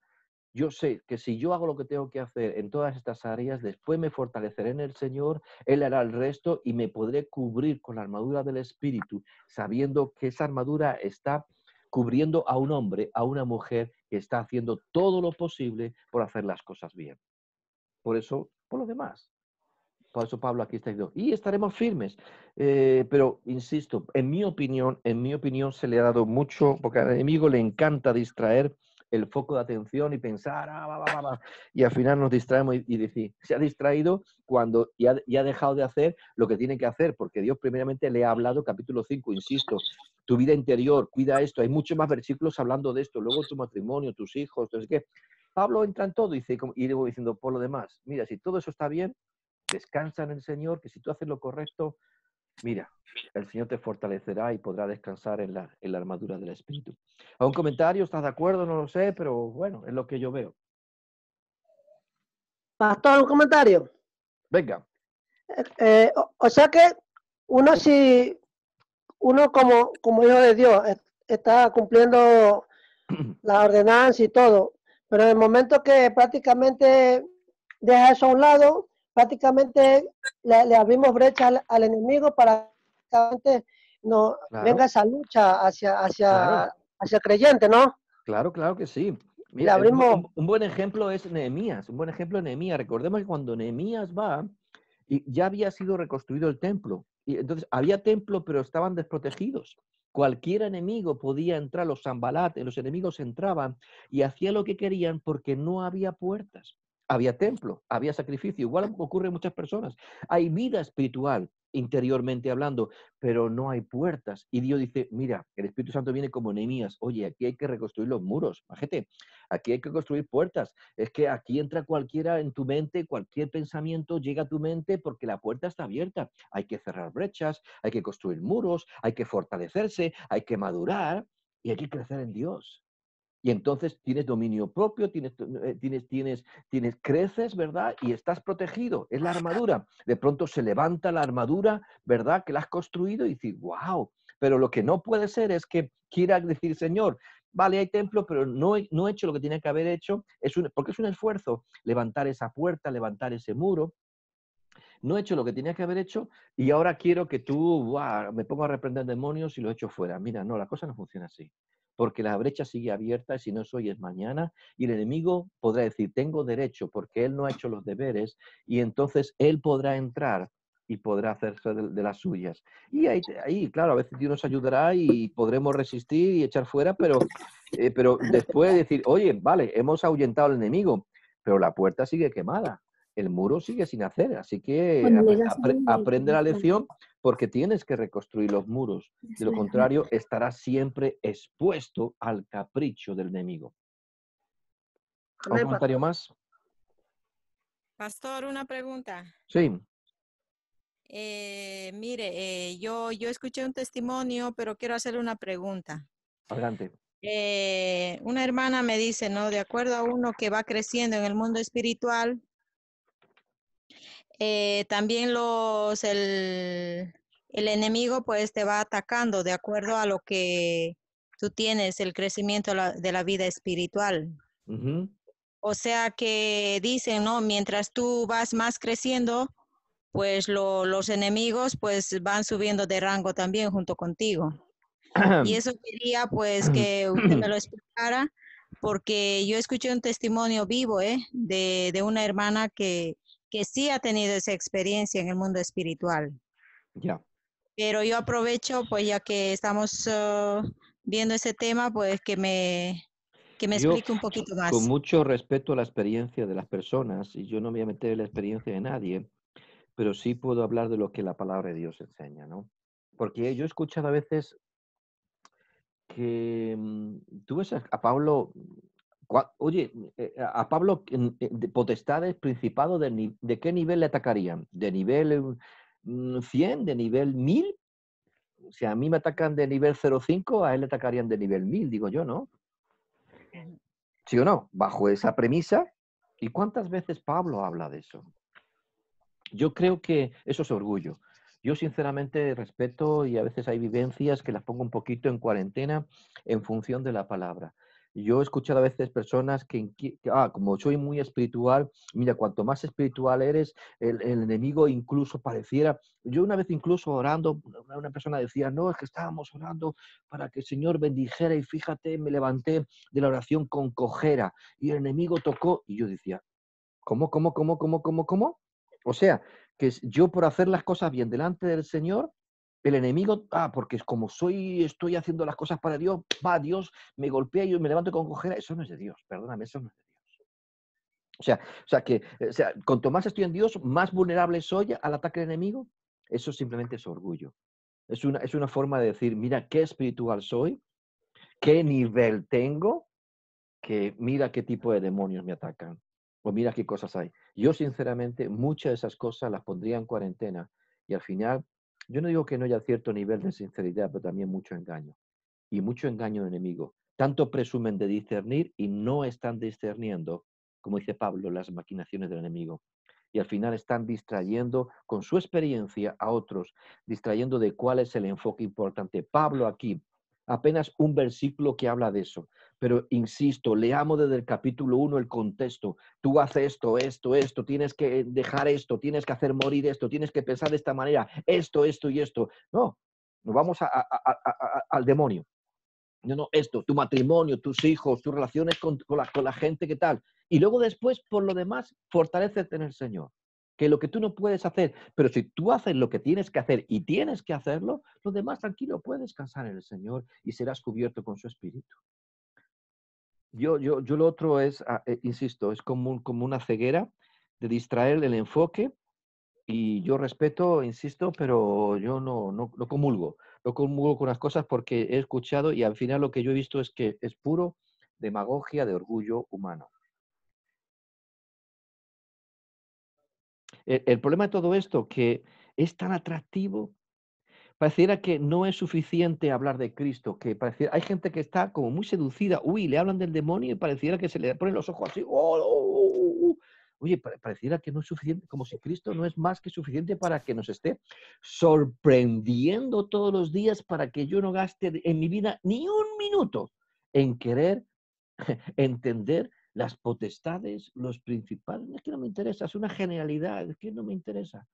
Yo sé que si yo hago lo que tengo que hacer en todas estas áreas, después me fortaleceré en el Señor, Él hará el resto y me podré cubrir con la armadura del Espíritu, sabiendo que esa armadura está cubriendo a un hombre, a una mujer que está haciendo todo lo posible por hacer las cosas bien. Por eso, por lo demás. Por eso Pablo aquí está diciendo, y estaremos firmes. Pero, insisto, en mi opinión se le ha dado mucho, porque al enemigo le encanta distraer el foco de atención y pensar, y al final nos distraemos y decir, se ha distraído cuando ya ha dejado de hacer lo que tiene que hacer, porque Dios primeramente le ha hablado, capítulo 5, insisto, tu vida interior, cuida esto, hay muchos más versículos hablando de esto, luego tu matrimonio, tus hijos, entonces, ¿qué? Pablo entra en todo y luego diciendo, por lo demás, mira, si todo eso está bien, descansa en el Señor, que si tú haces lo correcto, mira, el Señor te fortalecerá y podrá descansar en la armadura del Espíritu. ¿A un comentario? ¿Estás de acuerdo? No lo sé, pero bueno, es lo que yo veo. Pastor, un comentario. Venga. O sea que uno como hijo de Dios está cumpliendo la ordenanza y todo, pero en el momento que prácticamente deja eso a un lado, prácticamente le abrimos brecha al enemigo para no Claro. venga esa lucha Claro. hacia el creyente, ¿no? Claro, claro que sí. Le Mira, abrimos, un buen ejemplo es Nehemías. Un buen ejemplo es Nehemías. Recordemos que cuando Nehemías va, y ya había sido reconstruido el templo. Y entonces había templo, pero estaban desprotegidos. Cualquier enemigo podía entrar, los Sanbalat, los enemigos entraban y hacían lo que querían porque no había puertas. Había templo, había sacrificio. Igual ocurre en muchas personas. Hay vida espiritual, interiormente hablando, pero no hay puertas. Y Dios dice, mira, el Espíritu Santo viene como Nehemías. Oye, aquí hay que reconstruir los muros. Gente, aquí hay que construir puertas. Es que aquí entra cualquiera en tu mente, cualquier pensamiento llega a tu mente porque la puerta está abierta. Hay que cerrar brechas, hay que construir muros, hay que fortalecerse, hay que madurar y hay que crecer en Dios. Y entonces tienes dominio propio, creces, ¿verdad? Y estás protegido. Es la armadura. De pronto se levanta la armadura, ¿verdad? Que la has construido y dices, wow. Pero lo que no puede ser es que quiera decir, Señor, vale, hay templo, pero no he hecho lo que tenía que haber hecho. Porque es un esfuerzo levantar esa puerta, levantar ese muro. No he hecho lo que tenía que haber hecho y ahora quiero que tú, me pongo a reprender demonios y lo echo fuera. Mira, no, la cosa no funciona así. Porque la brecha sigue abierta y si no es hoy es mañana y el enemigo podrá decir, tengo derecho porque él no ha hecho los deberes y entonces él podrá entrar y podrá hacerse de las suyas. Y ahí, claro, a veces Dios nos ayudará y podremos resistir y echar fuera, pero después decir, oye, vale, hemos ahuyentado al enemigo, pero la puerta sigue quemada, el muro sigue sin hacer, así que aprende la lección porque tienes que reconstruir los muros. De lo contrario, estarás siempre expuesto al capricho del enemigo. ¿Un amén, comentario más? Pastor, una pregunta. Sí, Mire, yo escuché un testimonio, pero quiero hacerle una pregunta. adelante. Una hermana me dice, ¿no? De acuerdo a uno que va creciendo en el mundo espiritual, también el enemigo pues te va atacando de acuerdo a lo que tú tienes, el crecimiento de la vida espiritual. Ujú. O sea que dicen, ¿no? Mientras tú vas más creciendo, pues los enemigos pues van subiendo de rango también junto contigo. Y eso quería pues que usted me lo explicara, porque yo escuché un testimonio vivo de una hermana que sí ha tenido esa experiencia en el mundo espiritual. Ya. Pero yo aprovecho, pues ya que estamos viendo ese tema, pues que me Yo, explique un poquito con más. mucho respeto a la experiencia de las personas, y yo no me voy a meter en la experiencia de nadie, pero sí puedo hablar de lo que la palabra de Dios enseña, ¿no? Porque yo he escuchado a veces que tú ves a Pablo, oye, a Pablo, de potestades, principado, ¿de qué nivel le atacarían? ¿De nivel 100? ¿De nivel 1000? Si a mí me atacan de nivel 0,5, a él le atacarían de nivel 1000, digo yo, ¿no? Ujú. ¿Sí o no? Bajo esa premisa. ¿Y cuántas veces Pablo habla de eso? Yo creo que eso es orgullo. Yo sinceramente respeto y a veces hay vivencias que las pongo un poquito en cuarentena en función de la palabra. Yo he escuchado a veces personas como soy muy espiritual, mira, cuanto más espiritual eres, el enemigo incluso pareciera, yo una vez incluso orando, una persona decía, no, es que estábamos orando para que el Señor bendijera y fíjate, me levanté de la oración con cojera y el enemigo tocó y yo decía, ¿cómo? O sea, que yo por hacer las cosas bien delante del Señor, el enemigo, porque es como estoy haciendo las cosas para Dios, va Dios, me golpea y yo me levanto con cojera, eso no es de Dios, perdóname, eso no es de Dios. Cuanto más estoy en Dios, más vulnerable soy al ataque del enemigo. Eso simplemente es orgullo. Es una forma de decir, mira qué espiritual soy, qué nivel tengo, que mira qué tipo de demonios me atacan, o mira qué cosas hay. Yo, sinceramente, muchas de esas cosas las pondría en cuarentena y al final, yo no digo que no haya cierto nivel de sinceridad, pero también mucho engaño y mucho engaño enemigo. Tanto presumen de discernir y no están discerniendo, como dice Pablo, las maquinaciones del enemigo. Y al final están distrayendo con su experiencia a otros, distrayendo de cuál es el enfoque importante. Pablo aquí, apenas un versículo que habla de eso. Pero insisto, leamos desde el capítulo 1 el contexto. Tú haces esto, tienes que dejar esto, tienes que hacer morir esto, tienes que pensar de esta manera, esto y esto. No, Nos vamos al demonio. No, esto, tu matrimonio, tus hijos, tus relaciones con la gente, ¿qué tal? Y luego después, por lo demás, fortalécete en el Señor. Que lo que tú no puedes hacer, pero si tú haces lo que tienes que hacer y tienes que hacerlo, lo demás tranquilo, puedes descansar en el Señor y serás cubierto con su Espíritu. Yo lo otro es, insisto, es como una ceguera de distraer el enfoque. Y yo respeto, insisto, pero yo no comulgo. No comulgo con las cosas porque he escuchado y al final lo que yo he visto es que es puro demagogia de orgullo humano. El problema de todo esto, que es tan atractivo, pareciera que no es suficiente hablar de Cristo, que pareciera, hay gente que está como muy seducida, uy, le hablan del demonio y pareciera que se le ponen los ojos así, Oye, pareciera que no es suficiente, como si Cristo no es más que suficiente para que nos esté sorprendiendo todos los días para que yo no gaste en mi vida ni un minuto en querer entender las potestades, los principales. Es que no me interesa, es una generalidad, es que no me interesa.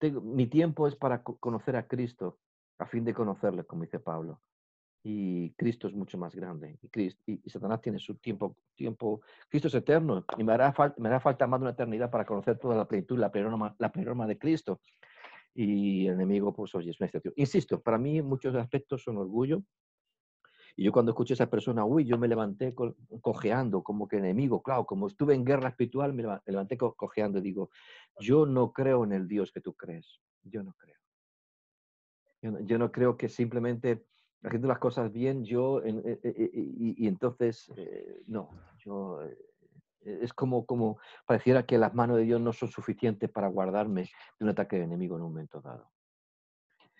Mi tiempo es para conocer a Cristo, a fin de conocerle, como dice Pablo. Y Cristo es mucho más grande. Y Satanás tiene su tiempo. Cristo es eterno. Y me hará falta más de una eternidad para conocer toda la plenitud, la pleroma de Cristo. Y el enemigo, pues, oye, es una excepción. Insisto, para mí muchos aspectos son orgullo. Y yo cuando escuché a esa persona, yo me levanté cojeando, como que enemigo. Claro, como estuve en guerra espiritual, me levanté cojeando y digo, yo no creo en el Dios que tú crees. Yo no creo. Yo no creo que simplemente haciendo las cosas bien, y entonces, no, es como pareciera que las manos de Dios no son suficientes para guardarme de un ataque de enemigo en un momento dado.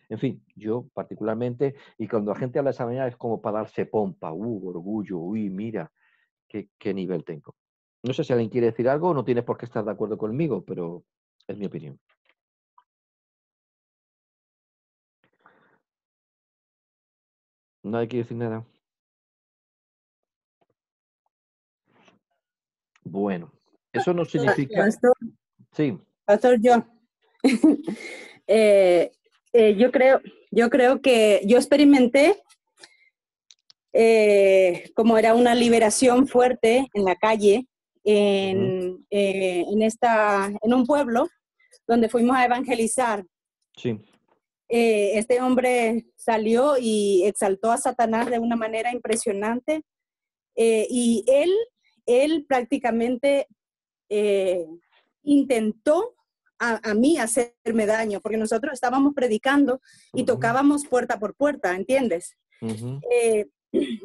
En fin, yo particularmente, y cuando la gente habla de esa manera es como para darse pompa, orgullo, mira, qué nivel tengo. No sé si alguien quiere decir algo, no tienes por qué estar de acuerdo conmigo, pero es mi opinión. Nadie quiere decir nada. Bueno, eso no significa... Pastor, Sí. Pastor John, yo creo que yo experimenté como era una liberación fuerte en la calle, en un pueblo donde fuimos a evangelizar. Sí. Este hombre salió y exaltó a Satanás de una manera impresionante, y él prácticamente intentó a mí hacerme daño, porque nosotros estábamos predicando y tocábamos puerta por puerta, ¿entiendes?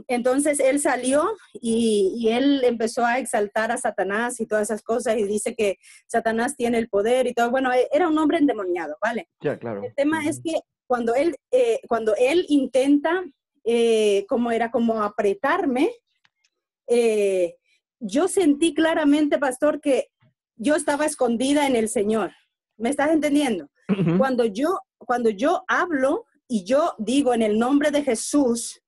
Entonces él salió y él empezó a exaltar a Satanás y todas esas cosas, y dice que Satanás tiene el poder y todo. Bueno, era un hombre endemoniado, ¿vale? Ya, claro. El tema es que cuando él intenta como apretarme, yo sentí claramente, pastor, que yo estaba escondida en el Señor. ¿Me estás entendiendo? Cuando yo hablo y yo digo en el nombre de Jesús,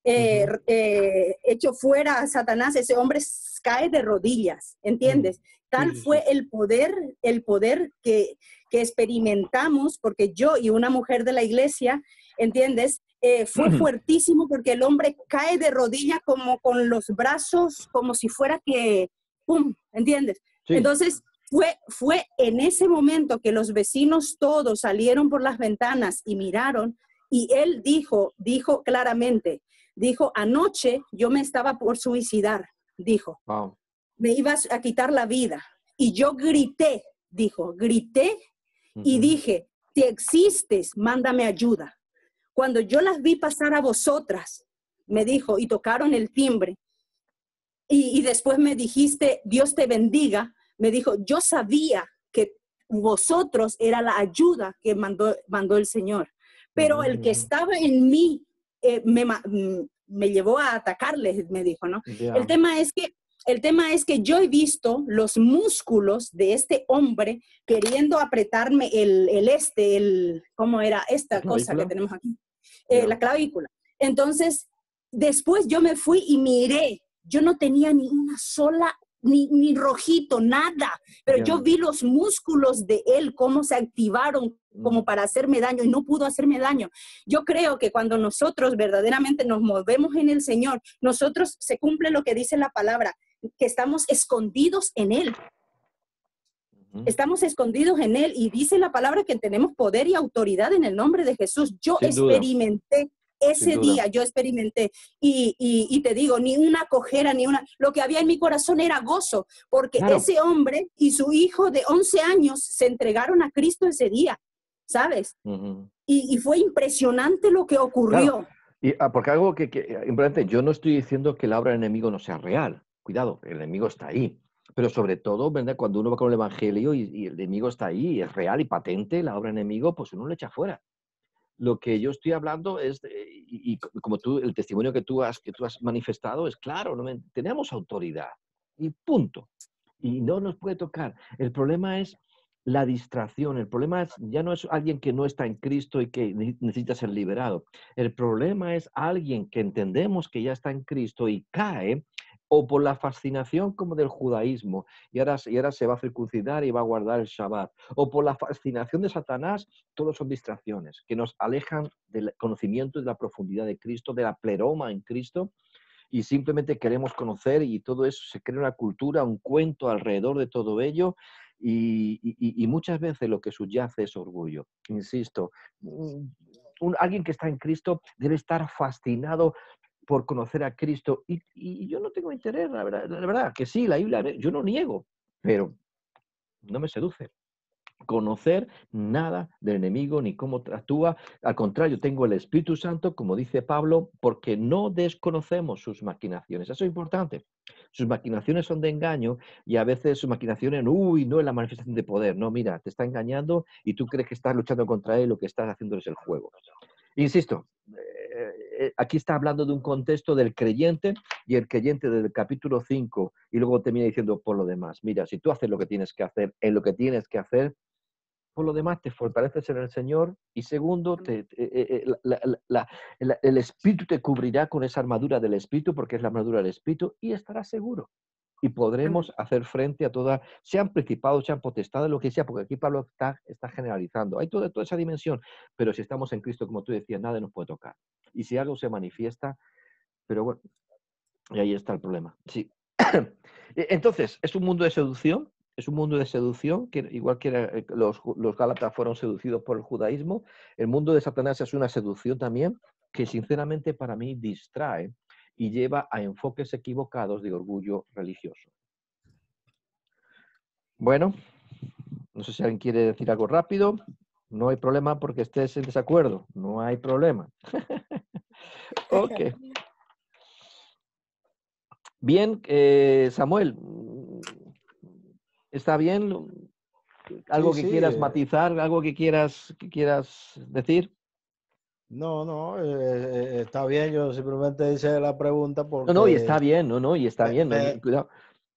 echo fuera a Satanás, ese hombre cae de rodillas, ¿entiendes? Tal fue el poder que experimentamos, porque yo y una mujer de la iglesia, ¿entiendes? Fue fuertísimo, porque el hombre cae de rodillas como con los brazos, como si fuera que, ¡pum! ¿Entiendes? Sí. Entonces, fue en ese momento que los vecinos todos salieron por las ventanas y miraron, y él dijo claramente, anoche yo me estaba por suicidar, dijo. Wow. Me ibas a quitar la vida. Y yo grité, y dije, si existes, mándame ayuda. Cuando yo las vi pasar a vosotras, me dijo, y tocaron el timbre, y después me dijiste, Dios te bendiga, me dijo, yo sabía que vosotros era la ayuda que mandó el Señor, pero el que estaba en mí me llevó a atacarles, me dijo, ¿no? Yeah. El tema es que yo he visto los músculos de este hombre queriendo apretarme ¿cómo era esta cosa que tenemos aquí? Yeah. La clavícula. Entonces, después yo me fui y miré, yo no tenía ni una sola ni rojito, nada. Pero yo vi los músculos de él, cómo se activaron como para hacerme daño y no pudo hacerme daño. Yo creo que cuando nosotros verdaderamente nos movemos en el Señor, nosotros se cumple lo que dice la palabra, que estamos escondidos en Él. Estamos escondidos en Él y dice la palabra que tenemos poder y autoridad en el nombre de Jesús. Yo experimenté ese día, yo experimenté y te digo, ni una cojera, lo que había en mi corazón era gozo, porque ese hombre y su hijo de 11 años se entregaron a Cristo ese día, ¿sabes? Y fue impresionante lo que ocurrió. Claro. Porque algo que importante, yo no estoy diciendo que la obra del enemigo no sea real. Cuidado, el enemigo está ahí. Pero sobre todo, ¿verdad? Cuando uno va con el evangelio y el enemigo está ahí, es real y patente, la obra del enemigo, pues uno lo echa fuera. Lo que yo estoy hablando es, y como tú, el testimonio que tú has manifestado es claro, ¿no? Tenemos autoridad y punto. Y no nos puede tocar. El problema es la distracción. El problema ya no es alguien que no está en Cristo y que necesita ser liberado. El problema es alguien que entendemos que ya está en Cristo y cae, o por la fascinación como del judaísmo, y ahora se va a circuncidar y va a guardar el Shabbat, o por la fascinación de Satanás, todos son distracciones que nos alejan del conocimiento y de la profundidad de Cristo, de la pleroma en Cristo, y simplemente queremos conocer, y todo eso se crea una cultura, un cuento alrededor de todo ello, y muchas veces lo que subyace es orgullo. Insisto, alguien que está en Cristo debe estar fascinado por conocer a Cristo, y yo no tengo interés, la verdad, que sí, la Biblia, yo no niego, pero no me seduce conocer nada del enemigo ni cómo actúa. Al contrario, tengo el Espíritu Santo, como dice Pablo, porque no desconocemos sus maquinaciones. Eso es importante. Sus maquinaciones son de engaño, y a veces sus maquinaciones, no es la manifestación de poder. No, mira, te está engañando y tú crees que estás luchando contra él, lo que estás haciendo es el juego. Insisto, aquí está hablando de un contexto del creyente, y el creyente del capítulo 5, y luego termina diciendo por lo demás. Mira, si tú haces lo que tienes que hacer, en lo que tienes que hacer, por lo demás te fortaleces en el Señor, y segundo, el Espíritu te cubrirá con esa armadura del Espíritu, porque es la armadura del Espíritu, y estarás seguro. Y podremos hacer frente a todas, sean principados, sean potestades, lo que sea, porque aquí Pablo está generalizando. Hay toda esa dimensión, pero si estamos en Cristo, como tú decías, nada nos puede tocar. Y si algo se manifiesta, pero bueno, y ahí está el problema. Sí. Entonces, es un mundo de seducción. Es un mundo de seducción, que igual que los Gálatas fueron seducidos por el judaísmo, el mundo de Satanás es una seducción también que sinceramente para mí distrae y lleva a enfoques equivocados de orgullo religioso. Bueno, no sé si alguien quiere decir algo rápido. No hay problema porque estés en desacuerdo. No hay problema. Ok. Bien, Samuel, ¿está bien? ¿Algo que quieras matizar? ¿Algo que quieras decir? No, está bien. Yo simplemente hice la pregunta porque... No, y está bien, y está bien. Cuidado.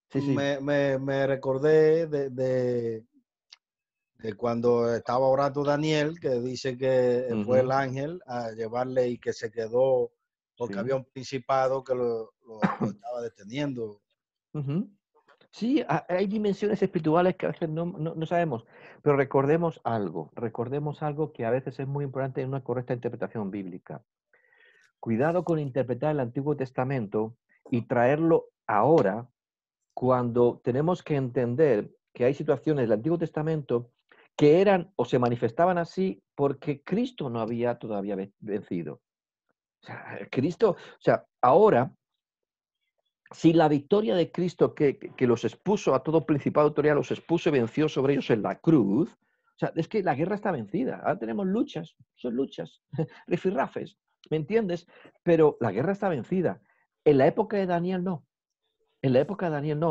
Sí. Me recordé de cuando estaba orando Daniel, que dice que fue el ángel a llevarle y que se quedó porque había un principado que lo estaba deteniendo. Sí, hay dimensiones espirituales que a veces no sabemos, pero recordemos algo que a veces es muy importante en una correcta interpretación bíblica. Cuidado con interpretar el Antiguo Testamento y traerlo ahora, cuando tenemos que entender que hay situaciones del Antiguo Testamento que eran o se manifestaban así porque Cristo no había todavía vencido. Ahora, si la victoria de Cristo que los expuso a todo principado autoridad, los expuso y venció sobre ellos en la cruz, es que la guerra está vencida. Ahora tenemos luchas, son luchas, rifirrafes, ¿me entiendes? Pero la guerra está vencida. En la época de Daniel no.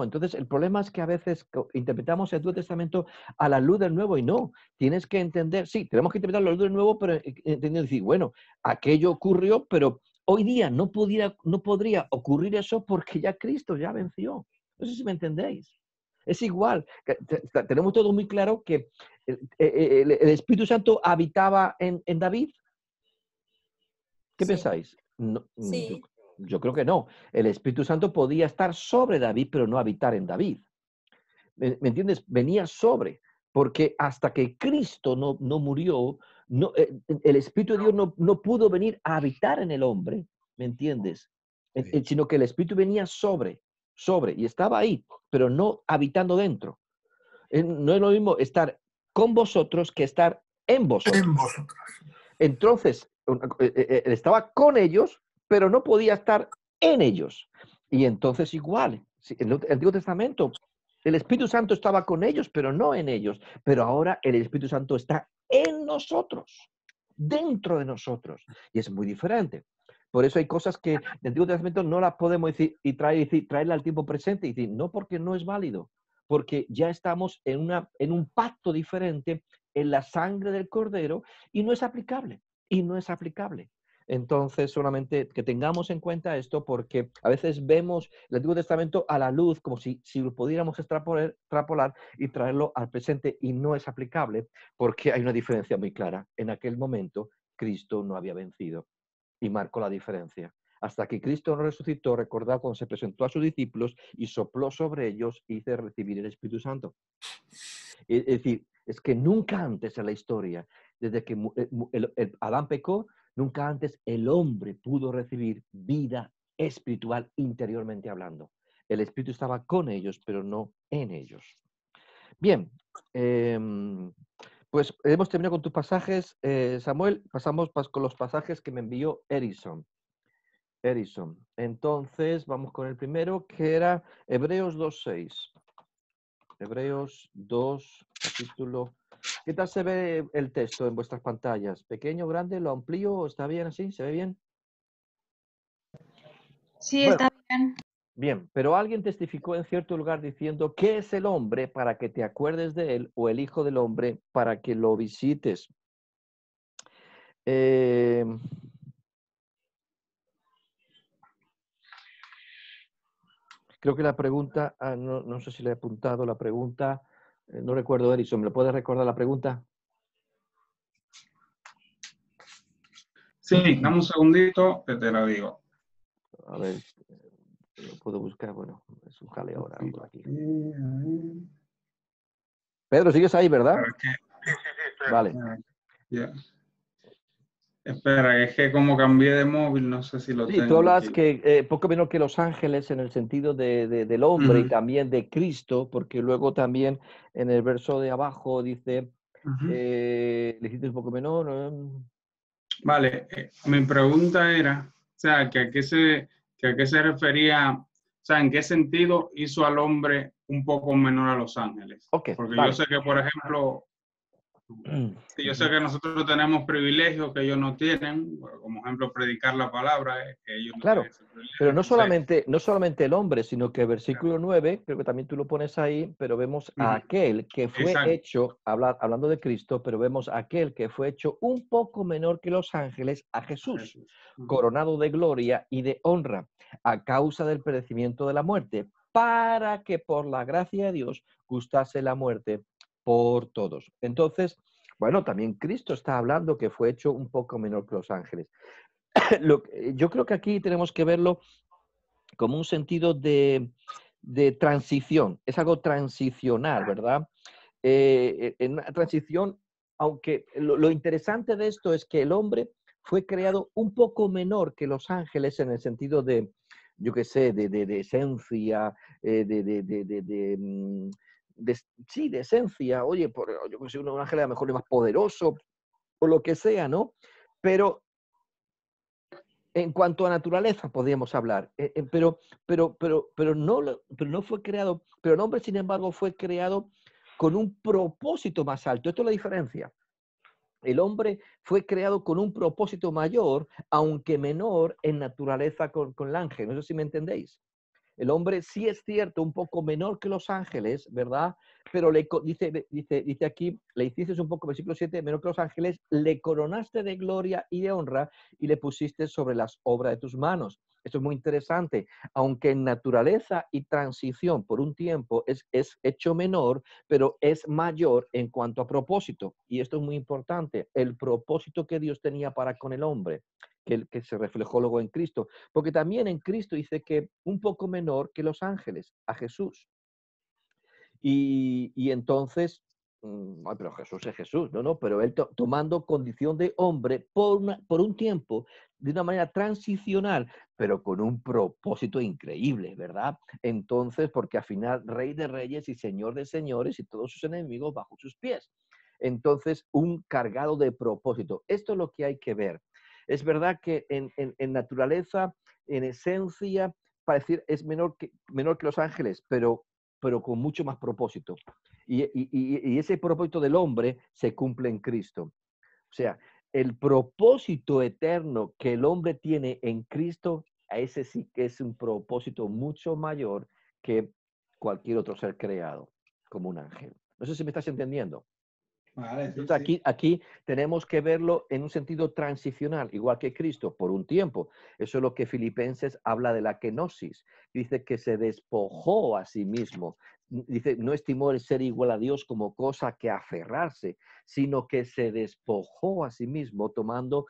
Entonces, el problema es que a veces interpretamos el Antiguo Testamento a la luz del Nuevo, y no. Tienes que entender, sí, tenemos que interpretar la luz del Nuevo, pero entendiendo, decir, bueno, aquello ocurrió, pero hoy día no podría ocurrir eso porque ya Cristo ya venció. No sé si me entendéis. Es igual. Tenemos todo muy claro que el Espíritu Santo habitaba en David. ¿Qué pensáis? No, sí. Yo creo que no. El Espíritu Santo podía estar sobre David, pero no habitar en David. ¿Me entiendes? Venía sobre, porque hasta que Cristo no murió, el Espíritu de Dios no pudo venir a habitar en el hombre, ¿me entiendes? Sí. Sino que el Espíritu venía sobre, y estaba ahí, pero no habitando dentro. No es lo mismo estar con vosotros que estar en vosotros. Entonces, él estaba con ellos, pero no podía estar en ellos. Y entonces igual, en el Antiguo Testamento, el Espíritu Santo estaba con ellos, pero no en ellos. Pero ahora el Espíritu Santo está en nosotros, dentro de nosotros. Y es muy diferente. Por eso hay cosas que en el Antiguo Testamento no las podemos decir y traerla al tiempo presente y decir, no, porque no es válido, porque ya estamos en un pacto diferente en la sangre del Cordero y no es aplicable. Entonces, solamente que tengamos en cuenta esto, porque a veces vemos el Antiguo Testamento a la luz como si lo pudiéramos extrapolar y traerlo al presente, y no es aplicable porque hay una diferencia muy clara. En aquel momento, Cristo no había vencido y marcó la diferencia. Hasta que Cristo no resucitó, recordad cuando se presentó a sus discípulos y sopló sobre ellos y hizo recibir el Espíritu Santo. Es decir, es que nunca antes en la historia, desde que Adán pecó, nunca antes el hombre pudo recibir vida espiritual interiormente hablando. El Espíritu estaba con ellos, pero no en ellos. Bien, pues hemos terminado con tus pasajes, Samuel. Pasamos con los pasajes que me envió Edison. Entonces, vamos con el primero, que era Hebreos 2:6. Hebreos 2, capítulo. ¿Qué tal se ve el texto en vuestras pantallas? ¿Pequeño, grande, lo amplío? ¿Está bien así? ¿Se ve bien? Sí, Bueno, está bien. bien, pero alguien testificó en cierto lugar diciendo, ¿qué es el hombre para que te acuerdes de él, o el hijo del hombre para que lo visites? Creo que la pregunta, no sé si le he apuntado la pregunta, no recuerdo, Edison, ¿me lo puedes recordar la pregunta? Sí, dame un segundito que te la digo. A ver, lo puedo buscar, bueno, es un jaleo ahora por aquí. Pedro, sigues ahí, ¿verdad? Vale. Yeah. Espera, es que como cambié de móvil, no sé si lo tengo. Sí, tú hablas aquí. que poco menos que los ángeles en el sentido del hombre y también de Cristo, porque luego también en el verso de abajo dice, le dijiste un poco menor. Vale, mi pregunta era, o sea, que a qué se refería, o sea, en qué sentido hizo al hombre un poco menor a los ángeles. Ok, porque vale. yo sé que, por ejemplo, yo sé que nosotros tenemos privilegios que ellos no tienen, como ejemplo predicar la palabra, que ellos no Claro, tienen ese privilegio. pero no Entonces, solamente el hombre, sino que versículo 9, creo que también tú lo pones ahí, pero vemos a aquel que fue Exacto. hecho, hablando de Cristo, pero vemos a aquel que fue hecho un poco menor que los ángeles, a Jesús, coronado de gloria y de honra, a causa del perecimiento de la muerte, para que por la gracia de Dios gustase la muerte por todos. Entonces, bueno, también Cristo está hablando que fue hecho un poco menor que los ángeles. Yo creo que aquí tenemos que verlo como un sentido de transición. Es algo transicional, ¿verdad? En una transición, aunque lo interesante de esto es que el hombre fue creado un poco menor que los ángeles en el sentido de, yo qué sé, de esencia, sí, de esencia. Oye, yo que sé, un ángel a lo mejor es más poderoso o lo que sea, ¿no? Pero en cuanto a naturaleza podríamos hablar, pero no fue creado, pero el hombre, sin embargo, fue creado con un propósito más alto. Esto es la diferencia. El hombre fue creado con un propósito mayor, aunque menor en naturaleza con el ángel. No sé si me entendéis. El hombre sí es cierto, un poco menor que los ángeles, ¿verdad? Pero dice aquí, le hiciste un poco, versículo 7, menor que los ángeles, le coronaste de gloria y de honra y le pusiste sobre las obras de tus manos. Esto es muy interesante. Aunque en naturaleza y transición por un tiempo es hecho menor, pero es mayor en cuanto a propósito. Y esto es muy importante. El propósito que Dios tenía para con el hombre que se reflejó luego en Cristo. Porque también en Cristo dice que un poco menor que los ángeles, a Jesús. Y entonces, ay, pero Jesús es Jesús, no, pero él tomando condición de hombre por un tiempo, de una manera transicional, pero con un propósito increíble, ¿verdad? Entonces, porque al final, Rey de Reyes y Señor de Señores y todos sus enemigos bajo sus pies. Entonces, un cargado de propósito. Esto es lo que hay que ver. Es verdad que en naturaleza, en esencia, parecer es menor que los ángeles, pero con mucho más propósito. Y ese propósito del hombre se cumple en Cristo. O sea, el propósito eterno que el hombre tiene en Cristo, a ese sí que es un propósito mucho mayor que cualquier otro ser creado, como un ángel. No sé si me estás entendiendo. Vale, sí, entonces aquí tenemos que verlo en un sentido transicional, igual que Cristo, por un tiempo. Eso es lo que Filipenses habla de la kenosis. Dice que se despojó a sí mismo. Dice, no estimó el ser igual a Dios como cosa que aferrarse, sino que se despojó a sí mismo tomando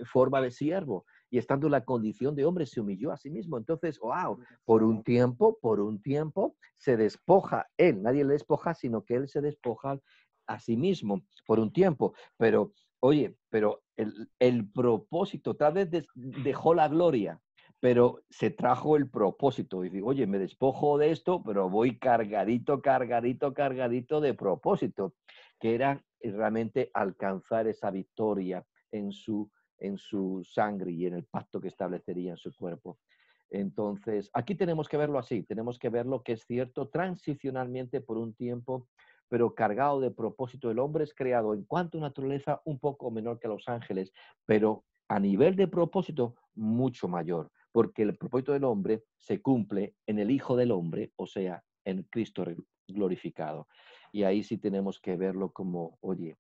forma de siervo. Y estando en la condición de hombre, se humilló a sí mismo. Entonces, wow, por un tiempo, se despoja él. Nadie le despoja, sino que él se despoja a sí mismo por un tiempo. Pero, oye, pero el propósito, tal vez dejó la gloria, pero se trajo el propósito. Y digo, oye, me despojo de esto, pero voy cargadito de propósito, que era realmente alcanzar esa victoria en su sangre y en el pacto que establecería en su cuerpo. Entonces, aquí tenemos que verlo así, tenemos que verlo que es cierto, transicionalmente por un tiempo, pero cargado de propósito. El hombre es creado en cuanto a naturaleza un poco menor que los ángeles, pero a nivel de propósito mucho mayor, porque el propósito del hombre se cumple en el Hijo del Hombre, o sea, en Cristo glorificado. Y ahí sí tenemos que verlo como, oye,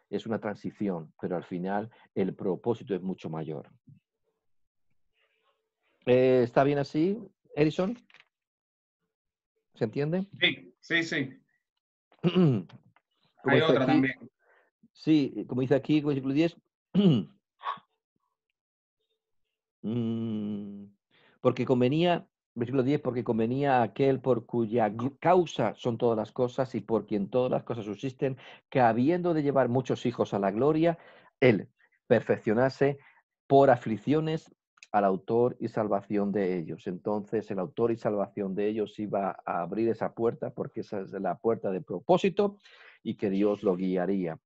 es una transición, pero al final el propósito es mucho mayor. ¿Está bien así, Edison? ¿Se entiende? Sí. Como Hay dice otra aquí, también. sí, como dice aquí, versículo 10. Porque convenía, versículo 10, porque convenía a aquel por cuya causa son todas las cosas y por quien todas las cosas subsisten, que habiendo de llevar muchos hijos a la gloria, él perfeccionase por aflicciones al autor y salvación de ellos. Entonces el autor y salvación de ellos iba a abrir esa puerta, porque esa es la puerta de propósito y que Dios lo guiaría.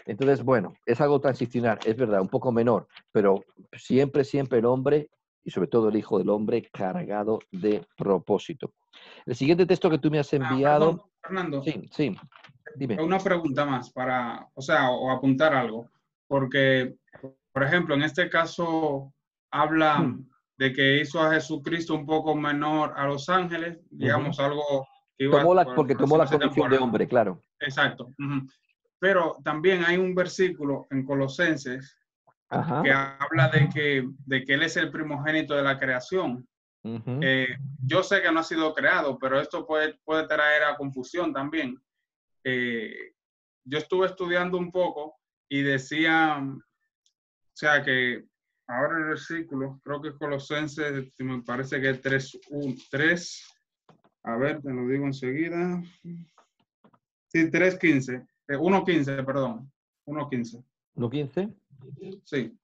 Entonces, bueno, es algo transicional, es verdad, un poco menor, pero siempre el hombre y sobre todo el Hijo del Hombre cargado de propósito. El siguiente texto que tú me has enviado... Perdón, Fernando. Sí, dime. Una pregunta más para, o apuntar algo, porque, por ejemplo, en este caso habla de que hizo a Jesucristo un poco menor a los ángeles, digamos, algo que iba porque tomó la condición de hombre, claro. Exacto. Pero también hay un versículo en Colosenses que habla de que Él es el primogénito de la creación. Yo sé que no ha sido creado, pero esto puede traer a confusión también. Yo estuve estudiando un poco y decía, o sea, que ahora el versículo, creo que Colosenses, me parece que es 3, a ver, te lo digo enseguida. Sí, 3:15. 1:15, perdón. 1:15. ¿1:15? Sí.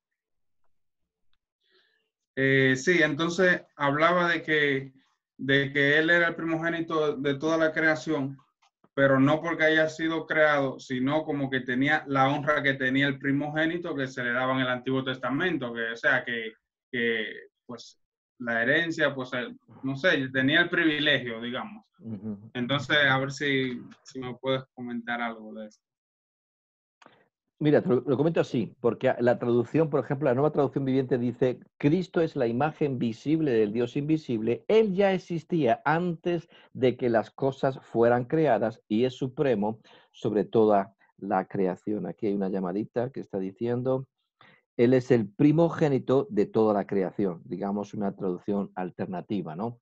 Sí, entonces hablaba de que Él era el primogénito de toda la creación, pero no porque haya sido creado, sino como que tenía la honra que tenía el primogénito que se le daba en el Antiguo Testamento, que, o sea, que pues la herencia, pues no sé, tenía el privilegio, digamos. Entonces, a ver si me puedes comentar algo de eso. Mira, te lo comento así, porque la traducción, por ejemplo, la Nueva Traducción Viviente dice, Cristo es la imagen visible del Dios invisible, Él ya existía antes de que las cosas fueran creadas y es supremo sobre toda la creación. Aquí hay una llamadita que está diciendo, Él es el primogénito de toda la creación, digamos una traducción alternativa, ¿no?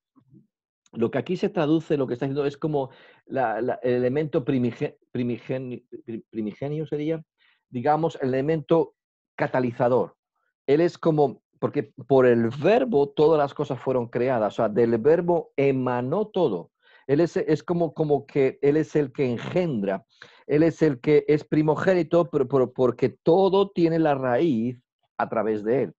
Lo que aquí se traduce, lo que está diciendo es como el elemento primigenio sería, digamos, el elemento catalizador, Él es como, porque por el verbo todas las cosas fueron creadas, o sea, del verbo emanó todo. Él es como que Él es el que engendra, Él es el que es primogénito, pero porque todo tiene la raíz a través de Él.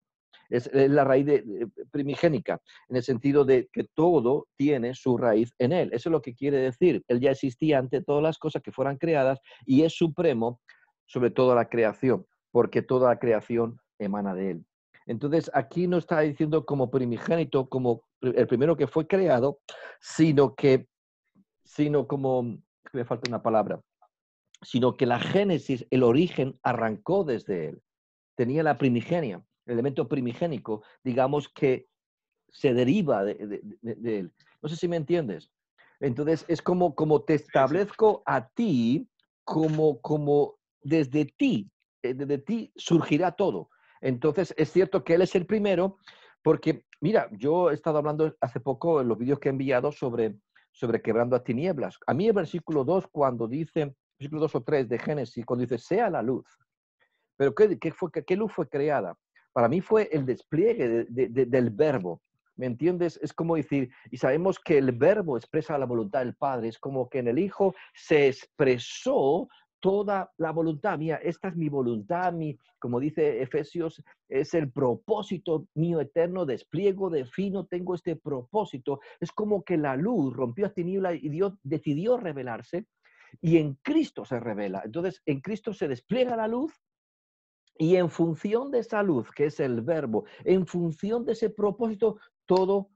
Es la raíz primigénica, en el sentido de que todo tiene su raíz en Él. Eso es lo que quiere decir. Él ya existía ante todas las cosas que fueran creadas y es supremo sobre toda la creación, porque toda la creación emana de Él. Entonces, aquí no está diciendo como primigénito, como el primero que fue creado, sino como, me falta una palabra, sino que la génesis, el origen, arrancó desde Él. Tenía la primigenia, el elemento primigénico, digamos que se deriva de Él. No sé si me entiendes. Entonces, es como te establezco a ti, como desde ti surgirá todo. Entonces, es cierto que Él es el primero, porque, mira, yo he estado hablando hace poco en los vídeos que he enviado sobre quebrando a tinieblas. A mí el versículo 2, cuando dice, versículo 2 o 3 de Génesis, cuando dice, sea la luz. Pero ¿qué luz fue creada? Para mí fue el despliegue del verbo. ¿Me entiendes? Es como decir, y sabemos que el verbo expresa la voluntad del Padre, es como que en el Hijo se expresó toda la voluntad. Mira, esta es mi voluntad, como dice Efesios, es el propósito mío eterno, despliego, defino, tengo este propósito. Es como que la luz rompió las tinieblas y Dios decidió revelarse y en Cristo se revela. Entonces, en Cristo se despliega la luz. Y en función de esa luz, que es el verbo, en función de ese propósito, todo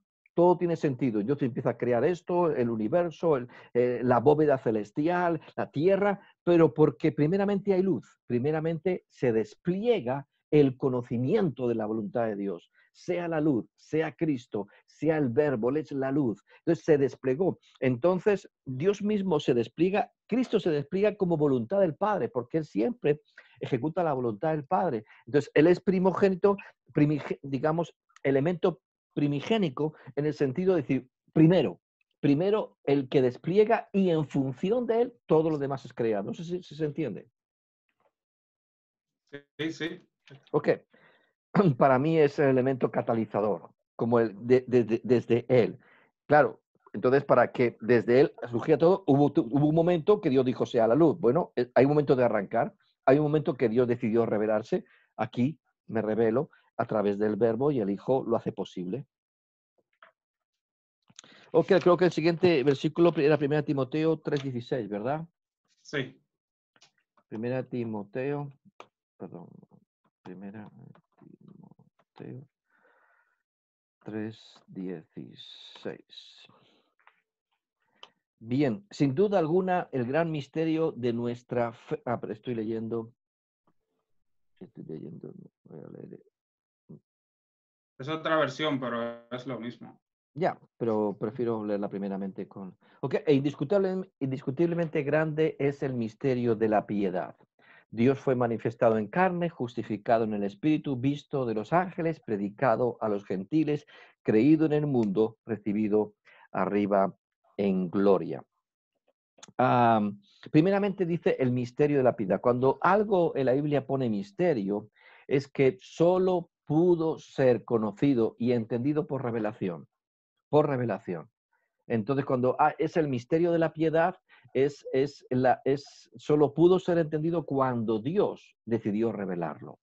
tiene sentido. Dios empieza a crear esto, el universo, la bóveda celestial, la tierra, pero porque primeramente hay luz, primeramente se despliega el conocimiento de la voluntad de Dios. Sea la luz, sea Cristo, sea el verbo, Él es la luz. Entonces se desplegó. Entonces Dios mismo se despliega, Cristo se despliega como voluntad del Padre, porque Él siempre ejecuta la voluntad del Padre. Entonces, Él es primogénito, digamos, elemento primigénico en el sentido de decir, primero el que despliega y en función de Él todo lo demás es creado. No sé si se entiende. Sí, sí. Ok. Para mí es el elemento catalizador, como desde Él. Claro, entonces para que desde Él surgiera todo, hubo un momento que Dios dijo sea la luz. Bueno, hay un momento de arrancar, hay un momento que Dios decidió revelarse. Aquí me revelo a través del verbo y el Hijo lo hace posible. Ok, creo que el siguiente versículo era 1 Timoteo 3:16, ¿verdad? Sí. 1 Timoteo, perdón, 1 Timoteo 3:16. Bien, sin duda alguna, el gran misterio de nuestra fe. Pero estoy leyendo. Voy a leer. Es otra versión, pero es lo mismo. Ya, pero prefiero leerla primeramente con. Ok, indiscutiblemente grande es el misterio de la piedad. Dios fue manifestado en carne, justificado en el Espíritu, visto de los ángeles, predicado a los gentiles, creído en el mundo, recibido arriba en gloria. Primeramente dice el misterio de la piedad. Cuando algo en la Biblia pone misterio, es que solo pudo ser conocido y entendido por revelación. Por revelación. Entonces, cuando es el misterio de la piedad, solo pudo ser entendido cuando Dios decidió revelarlo.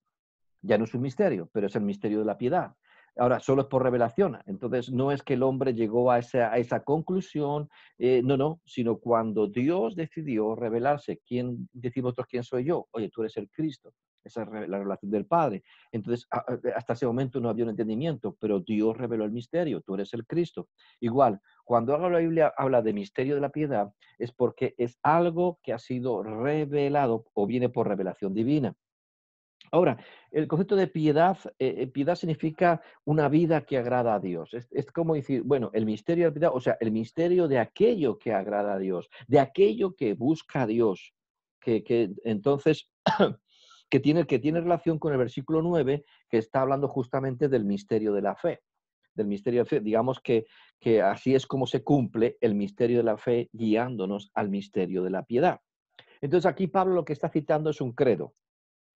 Ya no es un misterio, pero es el misterio de la piedad. Ahora, solo es por revelación. Entonces, no es que el hombre llegó a esa conclusión, no, sino cuando Dios decidió revelarse. ¿Quién decimos nosotros quién soy yo? Oye, tú eres el Cristo. Esa es la revelación del Padre. Entonces, hasta ese momento no había un entendimiento, pero Dios reveló el misterio. Tú eres el Cristo. Igual, cuando la Biblia habla de misterio de la piedad, es porque es algo que ha sido revelado o viene por revelación divina. Ahora, el concepto de piedad, piedad significa una vida que agrada a Dios. Es como decir, bueno, el misterio de la piedad, o sea, el misterio de aquello que agrada a Dios, de aquello que busca a Dios, que entonces, que tiene relación con el versículo 9, que está hablando justamente del misterio de la fe. Del misterio de la fe, digamos que así es como se cumple el misterio de la fe guiándonos al misterio de la piedad. Entonces aquí Pablo lo que está citando es un credo.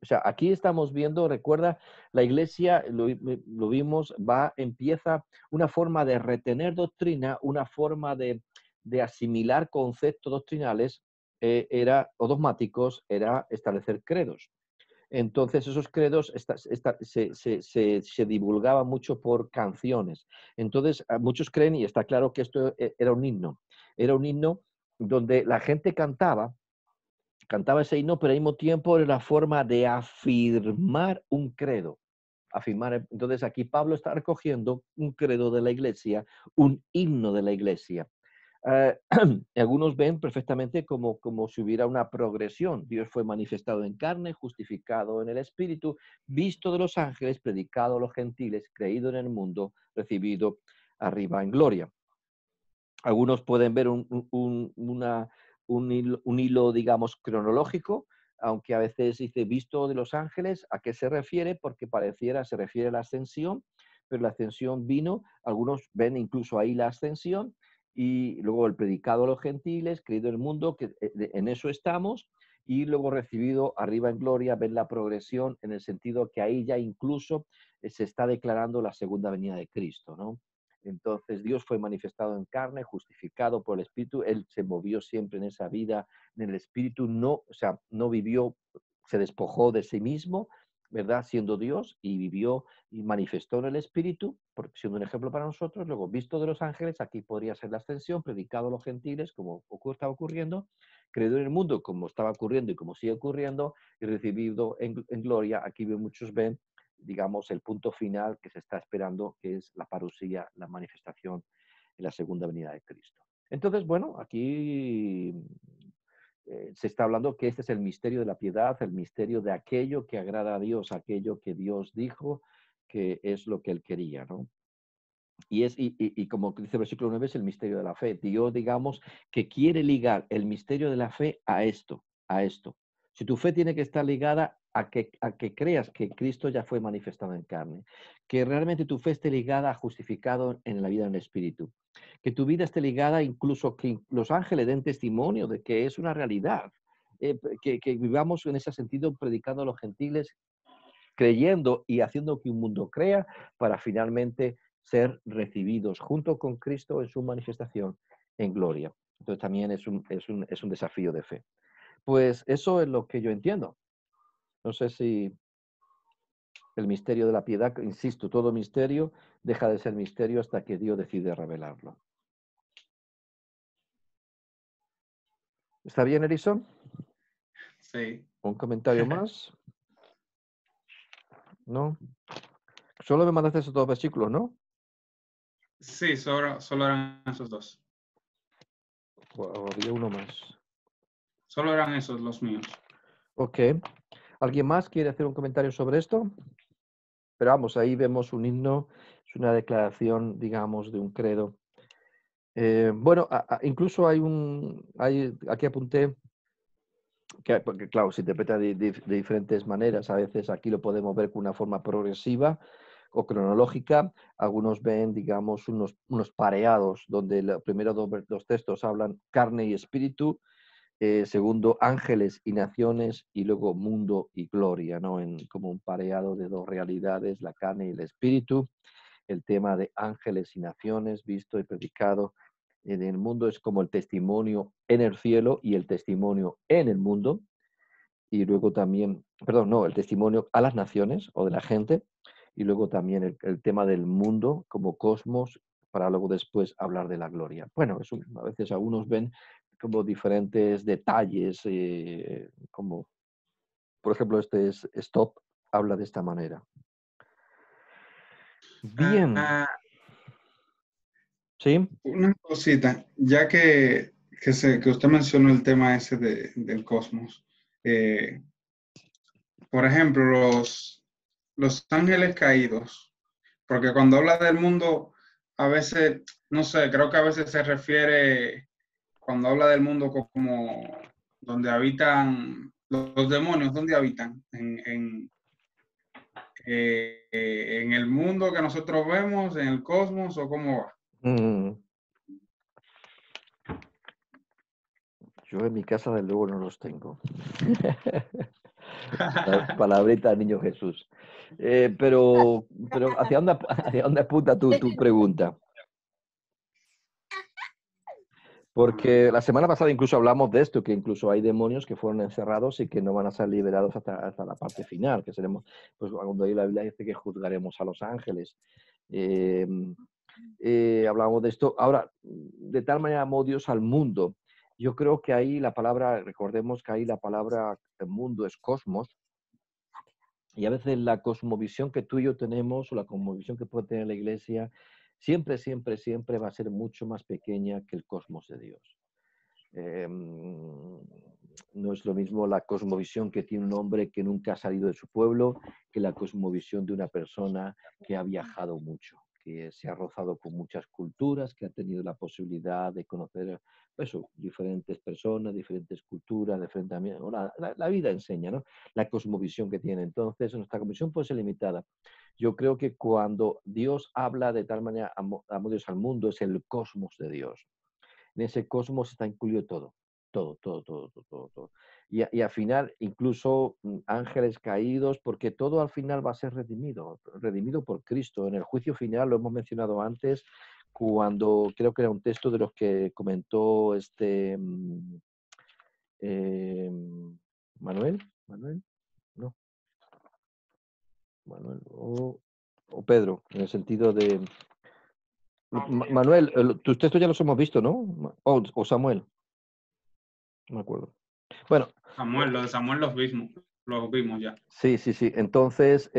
O sea, aquí estamos viendo, recuerda, la iglesia, lo vimos, empieza una forma de retener doctrina, una forma de asimilar conceptos doctrinales, o dogmáticos, era establecer credos. Entonces esos credos se divulgaban mucho por canciones. Entonces muchos creen, y está claro que esto era un himno donde la gente cantaba ese himno, pero al mismo tiempo era la forma de afirmar un credo. Entonces aquí Pablo está recogiendo un credo de la iglesia, un himno de la iglesia. Algunos ven perfectamente como si hubiera una progresión. Dios fue manifestado en carne, justificado en el Espíritu, visto de los ángeles, predicado a los gentiles, creído en el mundo, recibido arriba en gloria. Algunos pueden ver un hilo, digamos, cronológico, aunque a veces dice visto de los ángeles. ¿A qué se refiere? Porque se refiere a la ascensión, pero la ascensión vino, algunos ven incluso ahí la ascensión, y luego el predicado a los gentiles, creído en el mundo, que en eso estamos, y luego recibido arriba en gloria, ven la progresión en el sentido que ahí ya incluso se está declarando la segunda venida de Cristo, ¿no? Entonces Dios fue manifestado en carne, justificado por el Espíritu. Él se movió siempre en esa vida, en el Espíritu, no vivió, se despojó de sí mismo, ¿verdad? Siendo Dios, y vivió y manifestó en el Espíritu, siendo un ejemplo para nosotros. Luego, visto de los ángeles, aquí podría ser la ascensión, predicado a los gentiles, como estaba ocurriendo, creído en el mundo, como estaba ocurriendo y como sigue ocurriendo, y recibido en gloria. Aquí muchos ven, digamos, el punto final que se está esperando, que es la parusía, la manifestación en la segunda venida de Cristo. Entonces, bueno, aquí se está hablando que este es el misterio de la piedad, el misterio de aquello que agrada a Dios, aquello que Dios dijo que es lo que Él quería, ¿no? Y como dice el versículo 9, es el misterio de la fe. Dios, digamos, que quiere ligar el misterio de la fe a esto. Si tu fe tiene que estar ligada a que creas que Cristo ya fue manifestado en carne, que realmente tu fe esté ligada a justificado en la vida en el Espíritu, que tu vida esté ligada incluso que los ángeles den testimonio de que es una realidad, que vivamos en ese sentido predicando a los gentiles, creyendo y haciendo que un mundo crea para finalmente ser recibidos junto con Cristo en su manifestación en gloria. Entonces también es un desafío de fe. Pues eso es lo que yo entiendo. No sé si el misterio de la piedad, insisto, todo misterio deja de ser misterio hasta que Dios decide revelarlo. ¿Está bien, Edison? Sí. ¿Un comentario más? ¿No? Solo me mandaste esos 2 versículos, ¿no? Sí, solo eran esos 2. ¿O había uno más? Solo eran esos los míos. Ok. ¿Alguien más quiere hacer un comentario sobre esto? Pero vamos, ahí vemos un himno, es una declaración, digamos, de un credo. Bueno, incluso aquí apunté, porque claro, se interpreta de diferentes maneras. A veces aquí lo podemos ver con una forma progresiva o cronológica. Algunos ven, digamos, unos pareados, donde los primeros dos textos hablan carne y espíritu, segundo ángeles y naciones, y luego mundo y gloria, ¿no? Como un pareado de 2 realidades, la carne y el espíritu. El tema de ángeles y naciones, visto y predicado en el mundo, es como el testimonio en el cielo y el testimonio en el mundo. Y luego también, el testimonio a las naciones o de la gente. Y luego también el tema del mundo como cosmos, para luego después hablar de la gloria. Bueno, a veces algunos ven como diferentes detalles, como por ejemplo este es Stop, habla de esta manera. Bien. ¿Sí? Una cosita, ya que usted mencionó el tema ese del cosmos. Por ejemplo, los ángeles caídos, porque cuando habla del mundo, a veces, no sé, creo que a veces se refiere, cuando habla del mundo como donde habitan los demonios, ¿dónde habitan? En el mundo que nosotros vemos, en el cosmos, ¿o cómo va? Yo en mi casa, de luego, no los tengo. Palabrita al niño Jesús. Pero hacia dónde apunta tu pregunta? Porque la semana pasada incluso hablamos de esto, que incluso hay demonios que fueron encerrados y que no van a ser liberados hasta la parte final, que seremos, pues cuando ahí la Biblia dice que juzgaremos a los ángeles. Hablamos de esto. Ahora, de tal manera amó Dios al mundo. Yo creo que ahí la palabra, recordemos que ahí la palabra mundo es cosmos, y a veces la cosmovisión que tú y yo tenemos, o la cosmovisión que puede tener la iglesia, siempre, siempre, siempre va a ser mucho más pequeña que el cosmos de Dios. No es lo mismo la cosmovisión que tiene un hombre que nunca ha salido de su pueblo que la cosmovisión de una persona que ha viajado mucho, que se ha rozado con muchas culturas, que ha tenido la posibilidad de conocer eso, diferentes personas, diferentes culturas, diferentes... La vida enseña, ¿no? La cosmovisión que tiene. Entonces, nuestra cosmovisión puede ser limitada. Yo creo que cuando Dios habla de tal manera, amó Dios al mundo, es el cosmos de Dios. En ese cosmos está incluido todo. Todo. Y al final, incluso ángeles caídos, porque todo al final va a ser redimido por Cristo. En el juicio final, lo hemos mencionado antes, cuando creo que era un texto de los que comentó Manuel o Pedro, en el sentido de... Manuel, tus textos ya los hemos visto, ¿no? O Samuel. No me acuerdo. Bueno. Samuel, lo de Samuel los vimos ya. Sí. Entonces,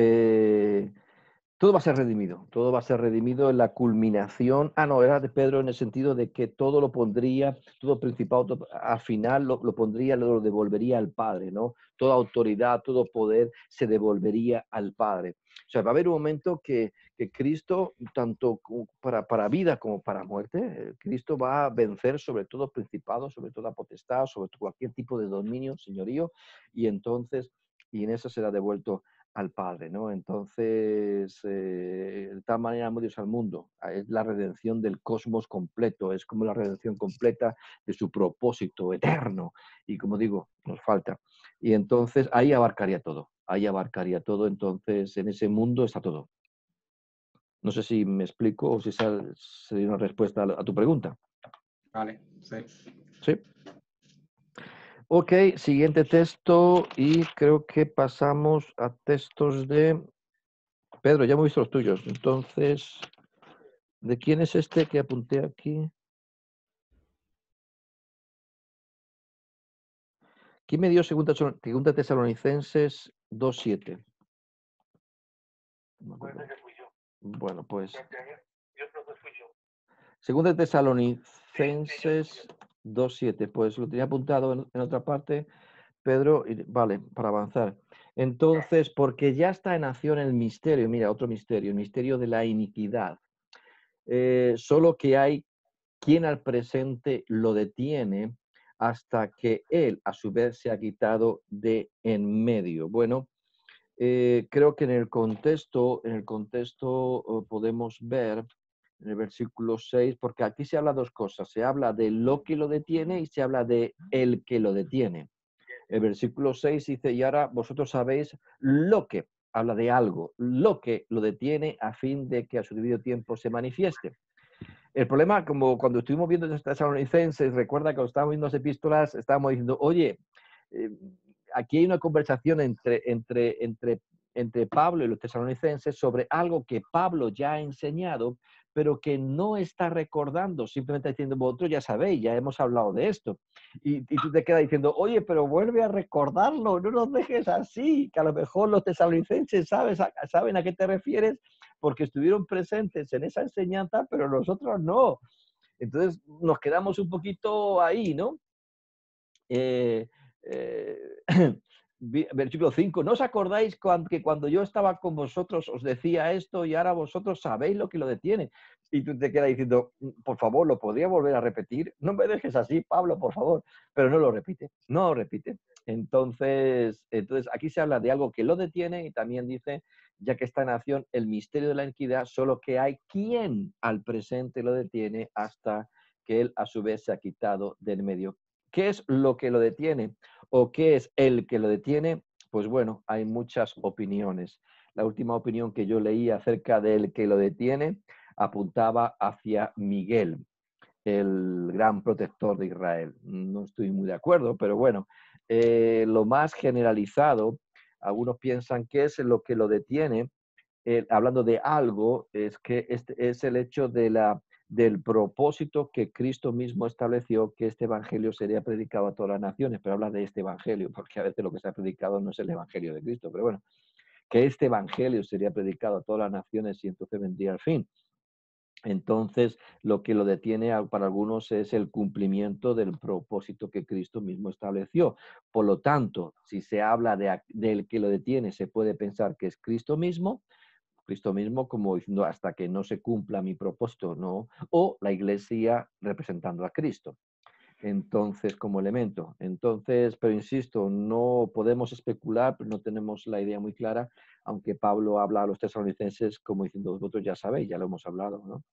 todo va a ser redimido. Todo va a ser redimido en la culminación. Era de Pedro en el sentido de que todo lo pondría, todo principado, al final lo pondría, lo devolvería al Padre, ¿no? Toda autoridad, todo poder se devolvería al Padre. O sea, va a haber un momento que Cristo, tanto para vida como para muerte, Cristo va a vencer sobre todo principado, sobre toda potestad, sobre cualquier tipo de dominio, señorío, y entonces, y en eso será devuelto al Padre, ¿no? Entonces, de tal manera amó Dios al mundo. Es la redención del cosmos completo, es como la redención completa de su propósito eterno. Y como digo, nos falta. Y entonces ahí abarcaría todo. Entonces, en ese mundo está todo. No sé si me explico o si sería una respuesta a tu pregunta. Vale, sí. Sí. Ok, siguiente texto y creo que pasamos a textos de... Pedro, ya hemos visto los tuyos. Entonces, ¿de quién es este que apunté aquí? ¿Quién me dio segunda Tesalonicenses 2:7? Bueno, pues... Segunda Tesalonicenses 2:7. Pues lo tenía apuntado en otra parte, Pedro. Vale, para avanzar. Entonces, porque ya está en acción el misterio. Mira, otro misterio. El misterio de la iniquidad. Solo que hay quien al presente lo detiene hasta que él a su vez se ha quitado de en medio. Bueno, creo que en el contexto podemos ver en el versículo 6, porque aquí se habla dos cosas, se habla de lo que lo detiene y se habla de el que lo detiene. El versículo 6 dice, y ahora vosotros sabéis lo que, habla de algo, lo que lo detiene a fin de que a su debido tiempo se manifieste. El problema, como cuando estuvimos viendo los tesalonicenses, recuerda que cuando estábamos viendo las epístolas, estábamos diciendo, oye, aquí hay una conversación entre Pablo y los tesalonicenses sobre algo que Pablo ya ha enseñado, pero que no está recordando, simplemente diciendo, vosotros ya sabéis, ya hemos hablado de esto. Y tú te quedas diciendo, oye, pero vuelve a recordarlo, no nos dejes así, que a lo mejor los tesalonicenses saben a qué te refieres, porque estuvieron presentes en esa enseñanza, pero nosotros no. Entonces nos quedamos un poquito ahí, ¿no? Versículo 5, ¿no os acordáis que cuando yo estaba con vosotros os decía esto y ahora vosotros sabéis lo que lo detiene? Y tú te quedas diciendo, por favor, ¿lo podría volver a repetir? No me dejes así, Pablo, por favor. Pero no lo repite. Entonces aquí se habla de algo que lo detiene y también dice, ya que está en acción el misterio de la iniquidad, solo que hay quien al presente lo detiene hasta que él a su vez se ha quitado del medio. ¿Qué es lo que lo detiene? ¿O qué es el que lo detiene? pues bueno, hay muchas opiniones. La última opinión que yo leí acerca del que lo detiene apuntaba hacia Miguel, el gran protector de Israel. No estoy muy de acuerdo, pero bueno, lo más generalizado, algunos piensan que es lo que lo detiene, hablando de algo, es que este es el hecho del propósito que Cristo mismo estableció, que este evangelio sería predicado a todas las naciones, pero habla de este evangelio, porque a veces lo que se ha predicado no es el evangelio de Cristo, pero bueno, que este evangelio sería predicado a todas las naciones y entonces vendría el fin. Entonces, lo que lo detiene para algunos es el cumplimiento del propósito que Cristo mismo estableció. Por lo tanto, si se habla del que lo detiene, se puede pensar que es Cristo mismo como diciendo hasta que no se cumpla mi propósito, ¿no? O la iglesia representando a Cristo. Entonces, como elemento. Entonces, pero insisto, no podemos especular, pero no tenemos la idea muy clara, aunque Pablo habla a los tesalonicenses como diciendo, vosotros ya sabéis, ya lo hemos hablado, ¿no?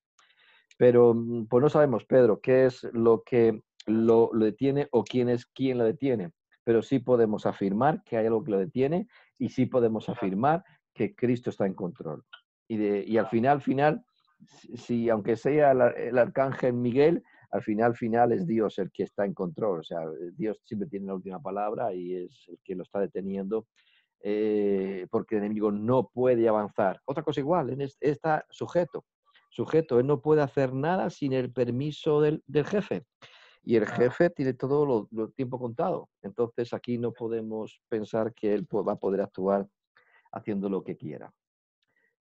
Pero pues no sabemos, Pedro, qué es lo que lo detiene o quién es quien lo detiene. Pero sí podemos afirmar que hay algo que lo detiene y sí podemos afirmar que Cristo está en control. Y al final, si aunque sea el arcángel Miguel, al final es Dios el que está en control. O sea, Dios siempre tiene la última palabra y es el que lo está deteniendo, porque el enemigo no puede avanzar. Otra cosa igual, está sujeto, él no puede hacer nada sin el permiso del jefe. Y el jefe tiene todo lo tiempo contado. Entonces aquí no podemos pensar que él va a poder actuar haciendo lo que quiera.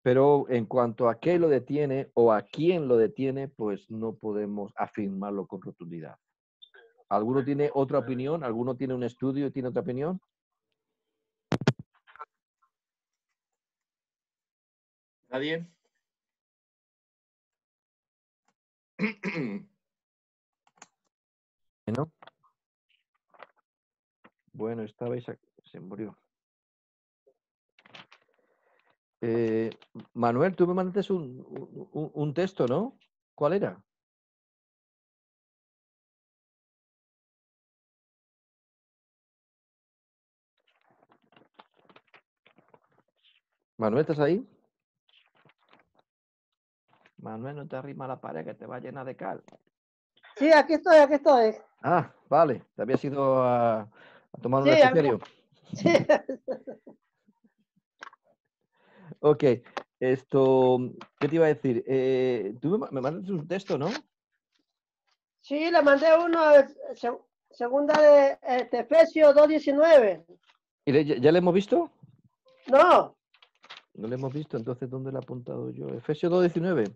Pero en cuanto a qué lo detiene o a quién lo detiene, pues no podemos afirmarlo con rotundidad. ¿Alguno tiene otra opinión? ¿Alguno tiene un estudio y tiene otra opinión? ¿Nadie? ¿No? Bueno, estabais aquí. Se murió. Manuel, tú me mandaste un texto, ¿no? ¿Cuál era? Manuel, ¿estás ahí? Manuel, no te arrima a la pared que te va a llenar de cal. Sí, aquí estoy, aquí estoy. Ah, vale. Te habías ido a tomar un refrigerio. Sí. Ok. ¿Qué te iba a decir? Tú me mandaste un texto, ¿no? Sí, le mandé uno, segunda de Efesios 2:19. ¿Y ya le hemos visto? No. No le hemos visto, entonces ¿dónde lo he apuntado yo? Efesios 2:19.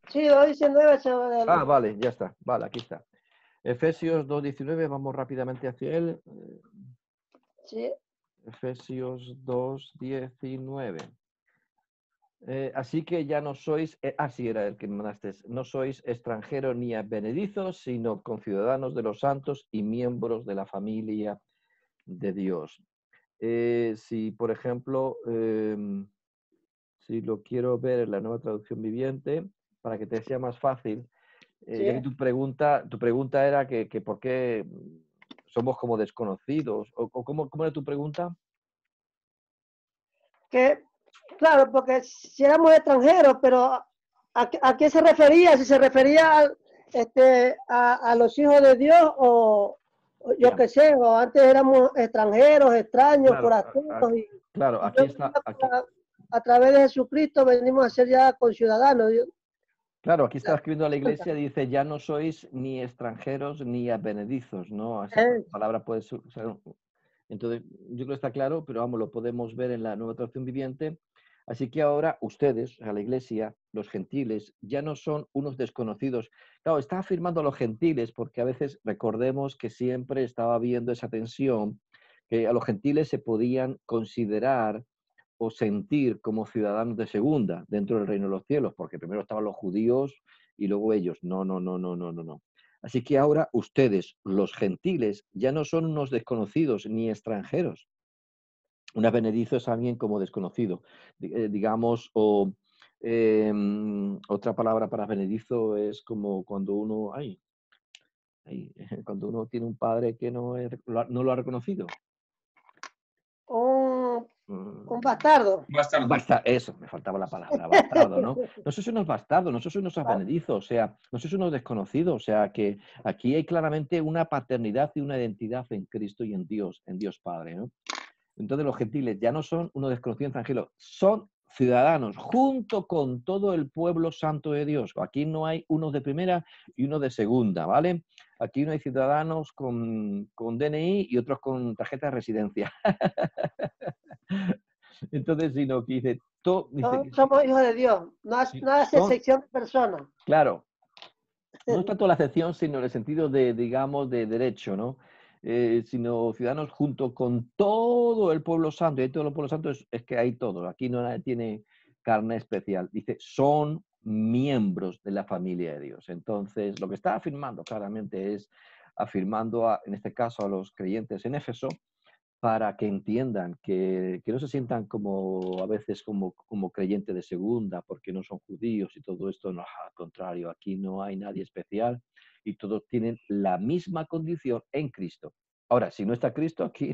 Sí, 2:19. Ah, vale, ya está. Vale, aquí está. Efesios 2:19, vamos rápidamente hacia él. Sí. Efesios 2:19. Así que ya no sois, así era el que me mandaste, no sois extranjeros ni advenedizos, sino conciudadanos de los santos y miembros de la familia de Dios. Si, por ejemplo, si lo quiero ver en la Nueva Traducción Viviente, para que te sea más fácil, Sí. ya que tu pregunta era que por qué somos como desconocidos, o ¿cómo era tu pregunta? Que, claro, porque si éramos extranjeros, pero ¿a qué se refería? Si se refería a los hijos de Dios o yo qué sé, o antes éramos extranjeros, extraños, forasteros. Claro, aquí está. Aquí. A través de Jesucristo venimos a ser ya conciudadanos. Claro, aquí está escribiendo a la iglesia, dice, ya no sois ni extranjeros ni advenedizos, ¿no? Esa palabra puede ser. Entonces, yo creo que está claro, pero vamos, lo podemos ver en la Nueva Traducción Viviente. Así que ahora ustedes, a la iglesia, los gentiles, ya no son unos desconocidos. Claro, está afirmando a los gentiles porque a veces recordemos que siempre estaba habiendo esa tensión, que a los gentiles se podían considerar o sentir como ciudadanos de segunda dentro del reino de los cielos, porque primero estaban los judíos y luego ellos. No. Así que ahora ustedes, los gentiles, ya no son unos desconocidos ni extranjeros. Un advenedizo es alguien como desconocido, digamos, o otra palabra para advenedizo es como cuando uno, cuando uno tiene un padre que no lo ha reconocido. bastardos. Eso, me faltaba la palabra, bastardo, ¿no? No sois unos bastardos, no sois unos advenedizos, o sea, no sois unos desconocidos, o sea, que aquí hay claramente una paternidad y una identidad en Cristo y en Dios Padre, ¿no? Entonces los gentiles ya no son unos desconocidos extranjeros, son ciudadanos junto con todo el pueblo santo de Dios. Aquí no hay unos de primera y unos de segunda, ¿vale? Aquí no hay ciudadanos con DNI y otros con tarjeta de residencia. Entonces, sino que dice... somos hijos de Dios, no hace excepción de personas. Claro. No es tanto la excepción, sino en el sentido de, digamos, de derecho, ¿no? Sino ciudadanos junto con todo el pueblo santo. Y todo el pueblo santo es que hay todo. Aquí no nadie tiene carne especial. Dice, son miembros de la familia de Dios. Entonces, lo que está afirmando claramente es afirmando, en este caso, a los creyentes en Éfeso, para que entiendan, que no se sientan como a veces como creyentes de segunda, porque no son judíos y todo esto. No, al contrario, aquí no hay nadie especial y todos tienen la misma condición en Cristo. Ahora, si no está Cristo, aquí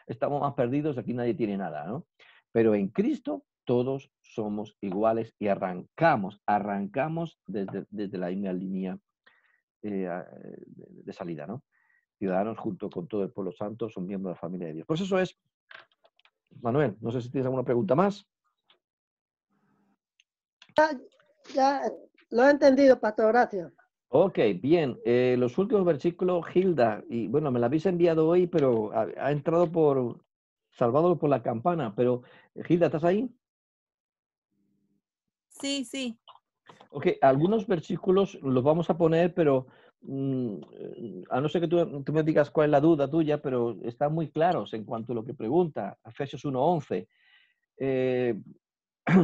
estamos más perdidos, aquí nadie tiene nada, ¿no? Pero en Cristo todos somos iguales y arrancamos desde la misma línea de salida, ¿no? Ciudadanos junto con todo el pueblo santo son miembros de la familia de Dios. Pues eso es, Manuel, no sé si tienes alguna pregunta más. Ya lo he entendido, pastor, gracias. Ok, bien. Los últimos versículos, Hilda, y bueno, me la habéis enviado hoy, pero ha entrado salvado por la campana, pero Hilda, ¿estás ahí? Sí, sí. Ok, algunos versículos los vamos a poner, pero a no ser que tú me digas cuál es la duda tuya, pero están muy claros en cuanto a lo que pregunta. Efesios 1:11.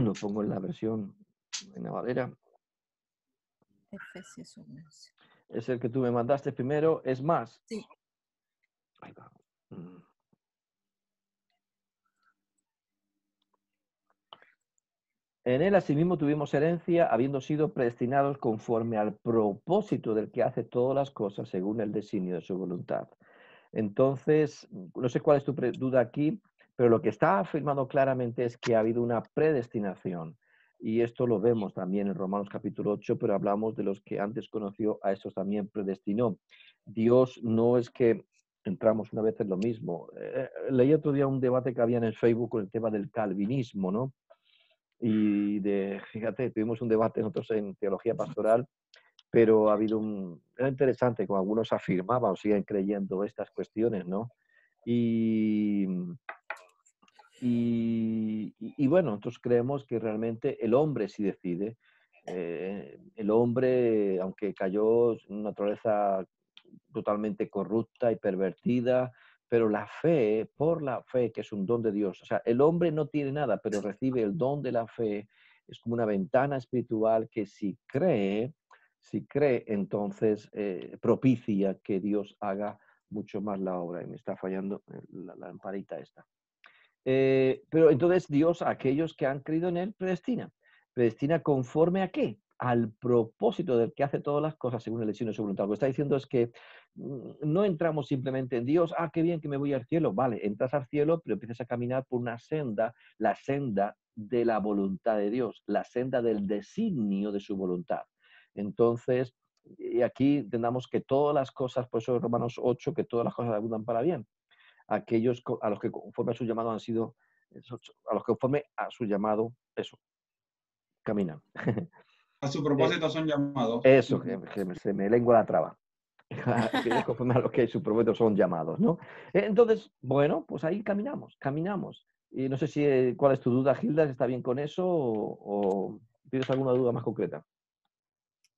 Lo pongo en la versión en la Valera. Efesios 1:11. Es el que tú me mandaste primero. Es más. Sí. Ahí va. En él asimismo tuvimos herencia, habiendo sido predestinados conforme al propósito del que hace todas las cosas según el designio de su voluntad. Entonces, no sé cuál es tu duda aquí, pero lo que está afirmado claramente es que ha habido una predestinación. Y esto lo vemos también en Romanos capítulo 8, pero hablamos de los que antes conoció, a estos también predestinó. Dios no es que entramos una vez en lo mismo. Leí otro día un debate que había en el Facebook con el tema del calvinismo, ¿no? Y fíjate, tuvimos un debate nosotros en teología pastoral, pero ha habido era interesante, como algunos afirmaban o siguen creyendo estas cuestiones, ¿no? Y bueno, nosotros creemos que realmente el hombre sí decide. El hombre, aunque cayó en una naturaleza totalmente corrupta y pervertida, pero por la fe, que es un don de Dios. O sea, el hombre no tiene nada, pero recibe el don de la fe. Es como una ventana espiritual que si cree, entonces propicia que Dios haga mucho más la obra. Y me está fallando la lamparita esta. Pero entonces Dios, a aquellos que han creído en Él, predestina. ¿Predestina conforme a qué? Al propósito del que hace todas las cosas según el designio de su voluntad. Lo que está diciendo es que no entramos simplemente en Dios, qué bien que me voy al cielo. Vale, entras al cielo, pero empiezas a caminar por una senda, la senda de la voluntad de Dios, la senda del designio de su voluntad. Entonces, aquí entendamos que todas las cosas, por eso Romanos 8, que todas las cosas abundan para bien. Aquellos a los que conforme a su llamado han sido, a los que conforme a su llamado, eso, caminan. A su propósito son llamados. Eso, que se me lengua la traba. Aquellos conforme a los que su propósito son llamados, ¿no? Entonces, bueno, pues ahí caminamos. Y no sé si, ¿cuál es tu duda, Hilda? ¿Está bien con eso o tienes alguna duda más concreta?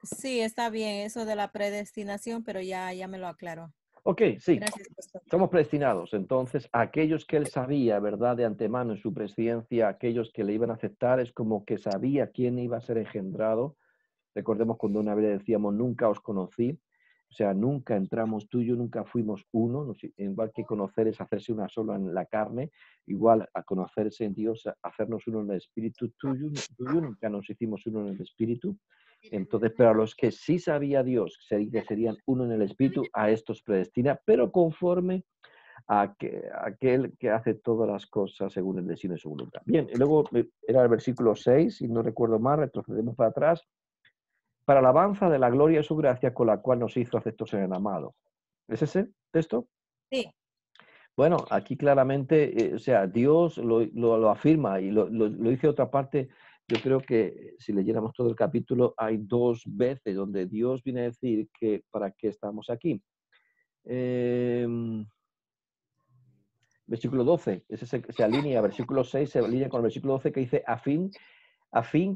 Sí, está bien eso de la predestinación, pero ya me lo aclaró. Ok, sí. Gracias, pastor. Somos predestinados. Entonces, aquellos que él sabía, ¿verdad? De antemano en su presciencia, aquellos que le iban a aceptar, es como que sabía quién iba a ser engendrado. Recordemos cuando una vez decíamos, nunca os conocí. O sea, nunca entramos tú y yo, nunca fuimos uno. Igual que conocer es hacerse una sola en la carne, igual a conocerse en Dios, hacernos uno en el espíritu tuyo, nunca nos hicimos uno en el espíritu. Entonces, pero a los que sí sabía Dios que serían uno en el espíritu, a estos predestina, pero conforme aquel que hace todas las cosas según el destino de su voluntad. Bien, y luego era el versículo 6, si no recuerdo mal, retrocedemos para atrás. Para alabanza de la gloria de su gracia con la cual nos hizo aceptos en el amado. ¿Es ese texto? Sí. Bueno, aquí claramente, o sea, Dios lo afirma y lo dice otra parte. Yo creo que si leyéramos todo el capítulo, hay 2 veces donde Dios viene a decir que para qué estamos aquí. Versículo 12, ese se alinea, versículo 6 se alinea con el versículo 12 que dice, a fin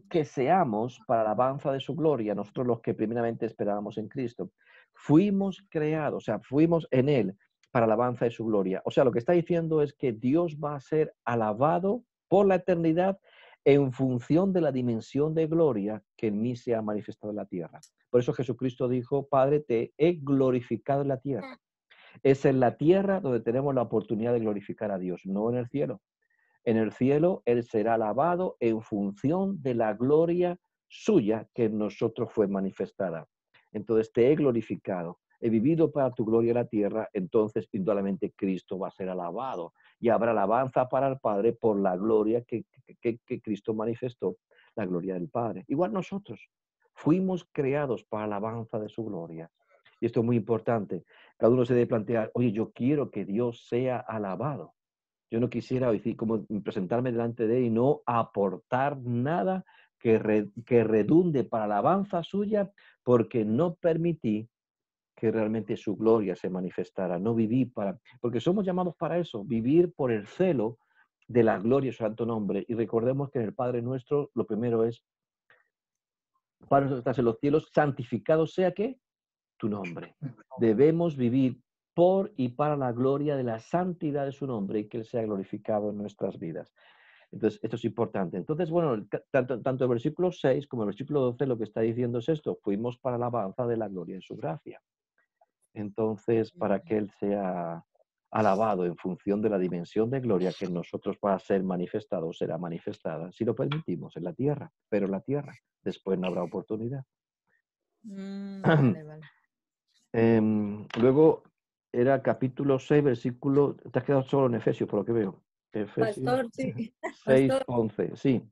que seamos para la alabanza de su gloria, nosotros los que primeramente esperábamos en Cristo. Fuimos creados, o sea, fuimos en Él para la alabanza de su gloria. O sea, lo que está diciendo es que Dios va a ser alabado por la eternidad en función de la dimensión de gloria que en mí se ha manifestado en la tierra. Por eso Jesucristo dijo, Padre, te he glorificado en la tierra. Es en la tierra donde tenemos la oportunidad de glorificar a Dios, no en el cielo. En el cielo Él será alabado en función de la gloria suya que en nosotros fue manifestada. Entonces te he glorificado, he vivido para tu gloria en la tierra, entonces indudablemente Cristo va a ser alabado y habrá alabanza para el Padre por la gloria que Cristo manifestó, la gloria del Padre. Igual nosotros fuimos creados para alabanza de su gloria. Y esto es muy importante. Cada uno se debe plantear, oye, yo quiero que Dios sea alabado. Yo no quisiera decir, como presentarme delante de Él y no aportar nada que redunde para alabanza suya, porque no permití que realmente su gloria se manifestara. No viví porque somos llamados para eso, vivir por el celo de la gloria de su santo nombre. Y recordemos que en el Padre nuestro, lo primero es, Padre nuestro que estás en los cielos, santificado sea ¿qué? Tu nombre. Debemos vivir por y para la gloria de la santidad de su nombre y que Él sea glorificado en nuestras vidas. Entonces, esto es importante. Entonces, bueno, tanto el versículo 6 como el versículo 12 lo que está diciendo es esto, fuimos para la alabanza de la gloria de su gracia. Entonces, para que Él sea alabado en función de la dimensión de gloria que en nosotros va a ser manifestado o será manifestada, si lo permitimos, en la tierra, pero en la tierra, después no habrá oportunidad. Vale, vale. Luego era capítulo 6, versículo, te has quedado solo en Efesios, por lo que veo. Efesios Pastor, sí. 6, Pastor, 11, sí,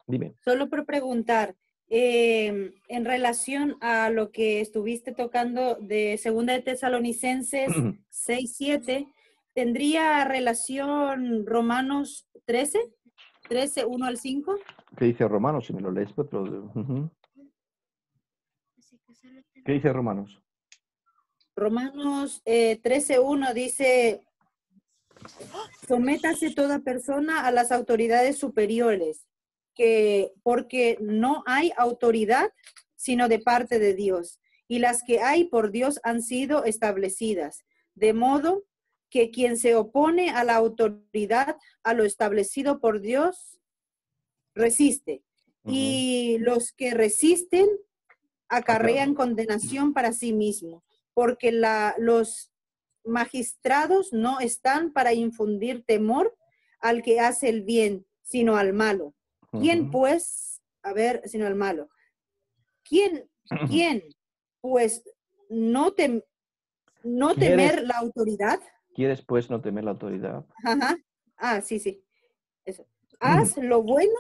dime. solo por preguntar, en relación a lo que estuviste tocando de Segunda de Tesalonicenses 6, 7, ¿tendría relación Romanos 13, 1 al 5? ¿Qué dice Romanos? Si me lo lees, pero... ¿Qué dice Romanos? Romanos 13:1 dice, sométase toda persona a las autoridades superiores, porque no hay autoridad sino de parte de Dios, y las que hay por Dios han sido establecidas, de modo que quien se opone a la autoridad, a lo establecido por Dios, resiste, y los que resisten acarrean condenación para sí mismos, porque los magistrados no están para infundir temor al que hace el bien, sino al malo. ¿Quién pues, sino al malo? ¿Quién pues no temer la autoridad? ¿Quieres pues no temer la autoridad? Ajá. Sí. Eso. Haz lo bueno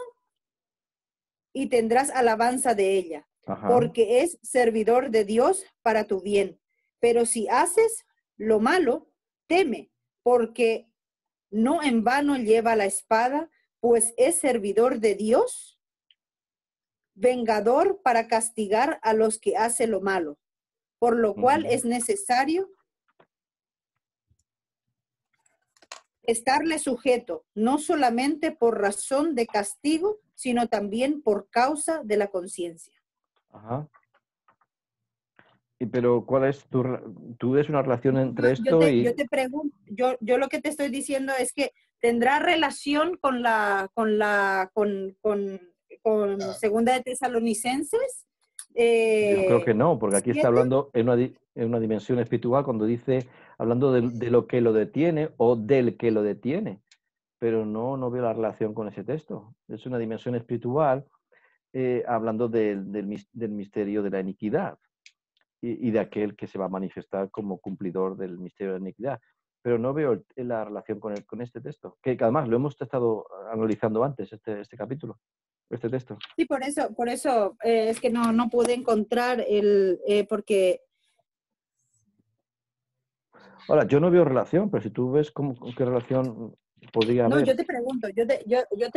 y tendrás alabanza de ella. Ajá. Porque es servidor de Dios para tu bien. Pero si haces lo malo, teme, porque no en vano lleva la espada, pues es servidor de Dios, vengador para castigar a los que hacen lo malo, por lo cual es necesario estarle sujeto, no solamente por razón de castigo, sino también por causa de la conciencia. Ajá. Pero ¿cuál es tú ves una relación entre esto y...? Yo te pregunto, yo lo que te estoy diciendo es que tendrá relación con Segunda de Tesalonicenses. Yo creo que no, porque aquí está hablando en una dimensión espiritual cuando dice, hablando de lo que lo detiene o del que lo detiene, pero no veo la relación con ese texto. Es una dimensión espiritual hablando del misterio de la iniquidad y de aquel que se va a manifestar como cumplidor del misterio de la iniquidad. pero no veo la relación con este texto, que además lo hemos estado analizando antes, este capítulo, este texto. Sí, por eso es que no pude encontrar porque... Ahora, yo no veo relación, pero si tú ves qué relación podría haber. No, yo te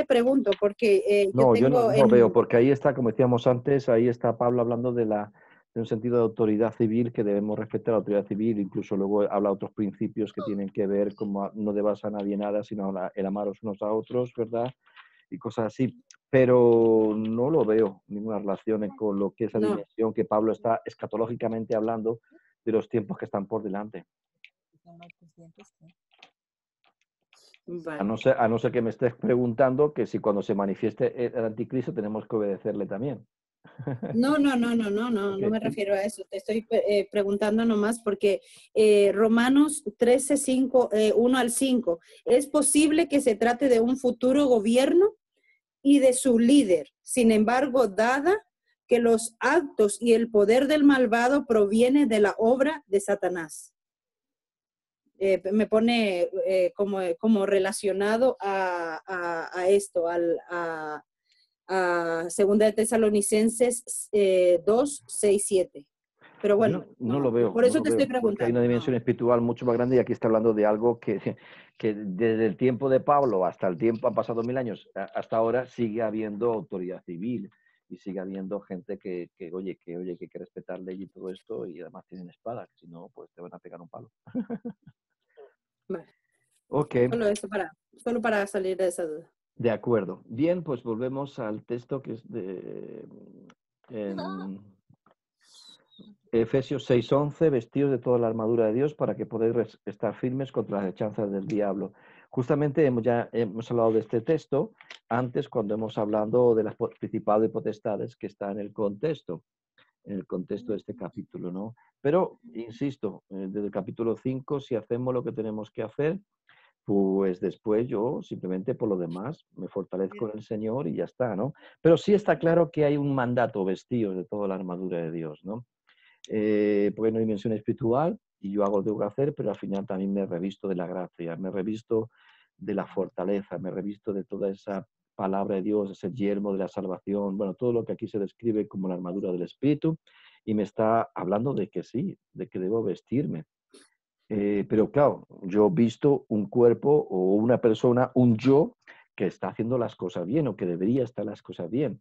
pregunto, porque No, yo tengo... no veo, porque ahí está, como decíamos antes, ahí está Pablo hablando de un sentido de autoridad civil, que debemos respetar la autoridad civil, incluso luego habla de otros principios que tienen que ver como no debas a nadie nada, sino el amaros unos a otros, ¿verdad? Y cosas así. Pero no lo veo ninguna relación con lo que es la dimensión que Pablo está escatológicamente hablando de los tiempos que están por delante. Vale. A no ser que me estés preguntando que si cuando se manifieste el anticristo tenemos que obedecerle también. No Okay. me refiero a eso. Te estoy preguntando nomás porque Romanos 13, 1 al 5, ¿es posible que se trate de un futuro gobierno y de su líder? Sin embargo, dada que los actos y el poder del malvado proviene de la obra de Satanás. Me pone como relacionado a esto, a Segunda de Tesalonicenses 2, 6, 7. Pero bueno, no lo veo. Por eso no te lo estoy veo, preguntando. porque hay una dimensión espiritual mucho más grande y aquí está hablando de algo que desde el tiempo de Pablo hasta el tiempo, han pasado 1000 años, hasta ahora sigue habiendo autoridad civil y sigue habiendo gente que oye, que hay que respetar ley y todo esto y además tienen espada, que si no, pues te van a pegar un palo. Vale. Ok. Solo para salir de esa duda. De acuerdo. Bien, pues volvemos al texto que es en Efesios 6:11, vestidos de toda la armadura de Dios para que podáis estar firmes contra las hechanzas del diablo. Justamente ya hemos hablado de este texto antes cuando hemos hablado de las principados y potestades que está en el contexto de este capítulo, ¿no? Pero, insisto, desde el capítulo 5, si hacemos lo que tenemos que hacer, pues después yo simplemente por lo demás me fortalezco en el Señor y ya está, ¿no? Pero sí está claro que hay un mandato vestido de toda la armadura de Dios, ¿no? Porque hay una dimensión espiritual y yo hago lo que tengo que hacer, pero al final también me revisto de la gracia, me revisto de la fortaleza, me revisto de toda esa palabra de Dios, ese yelmo de la salvación, bueno, todo lo que aquí se describe como la armadura del Espíritu, y me está hablando de que sí, de que debo vestirme. Pero claro, yo he visto un cuerpo o una persona, un yo, que está haciendo las cosas bien o que debería estar las cosas bien.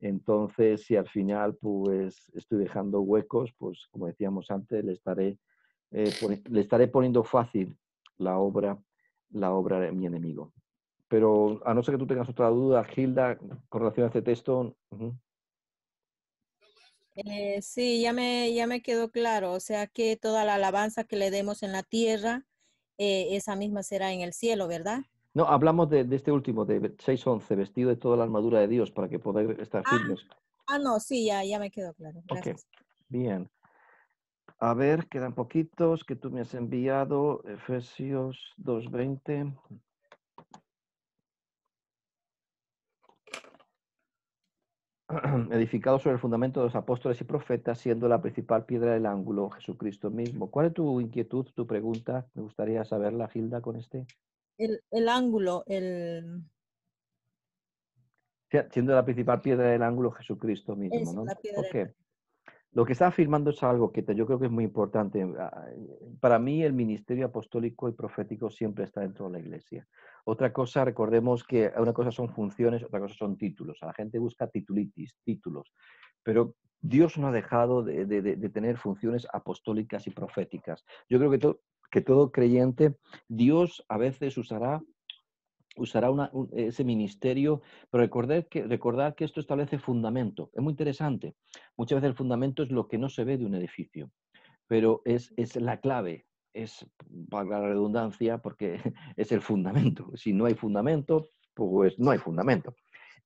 Entonces, si al final pues estoy dejando huecos, pues como decíamos antes, le estaré poniendo fácil la obra de mi enemigo. Pero a no ser que tú tengas otra duda, Gilda, con relación a este texto. Sí, ya me quedó claro. O sea que toda la alabanza que le demos en la tierra, esa misma será en el cielo, ¿verdad? No, hablamos de este último, de 6:11, vestido de toda la armadura de Dios para que podáis estar firmes. No, sí, ya me quedó claro. Gracias. Ok, bien. A ver, quedan poquitos que tú me has enviado. Efesios 2:20. Edificado sobre el fundamento de los apóstoles y profetas, siendo la principal piedra del ángulo Jesucristo mismo. ¿Cuál es tu inquietud, tu pregunta? Me gustaría saberla, Gilda, con este. El ángulo, Siendo la principal piedra del ángulo Jesucristo mismo, ¿no? la piedra. Ok. Lo que está afirmando es algo que yo creo que es muy importante. Para mí el ministerio apostólico y profético siempre está dentro de la iglesia. Otra cosa, recordemos que una cosa son funciones, otra cosa son títulos. La gente busca títulos, pero Dios no ha dejado de tener funciones apostólicas y proféticas. Yo creo que todo creyente, Dios a veces usará ese ministerio, pero recordar que esto establece fundamento. Es muy interesante. Muchas veces el fundamento es lo que no se ve de un edificio, pero es la clave, valga la redundancia, porque es el fundamento. Si no hay fundamento, pues no hay fundamento.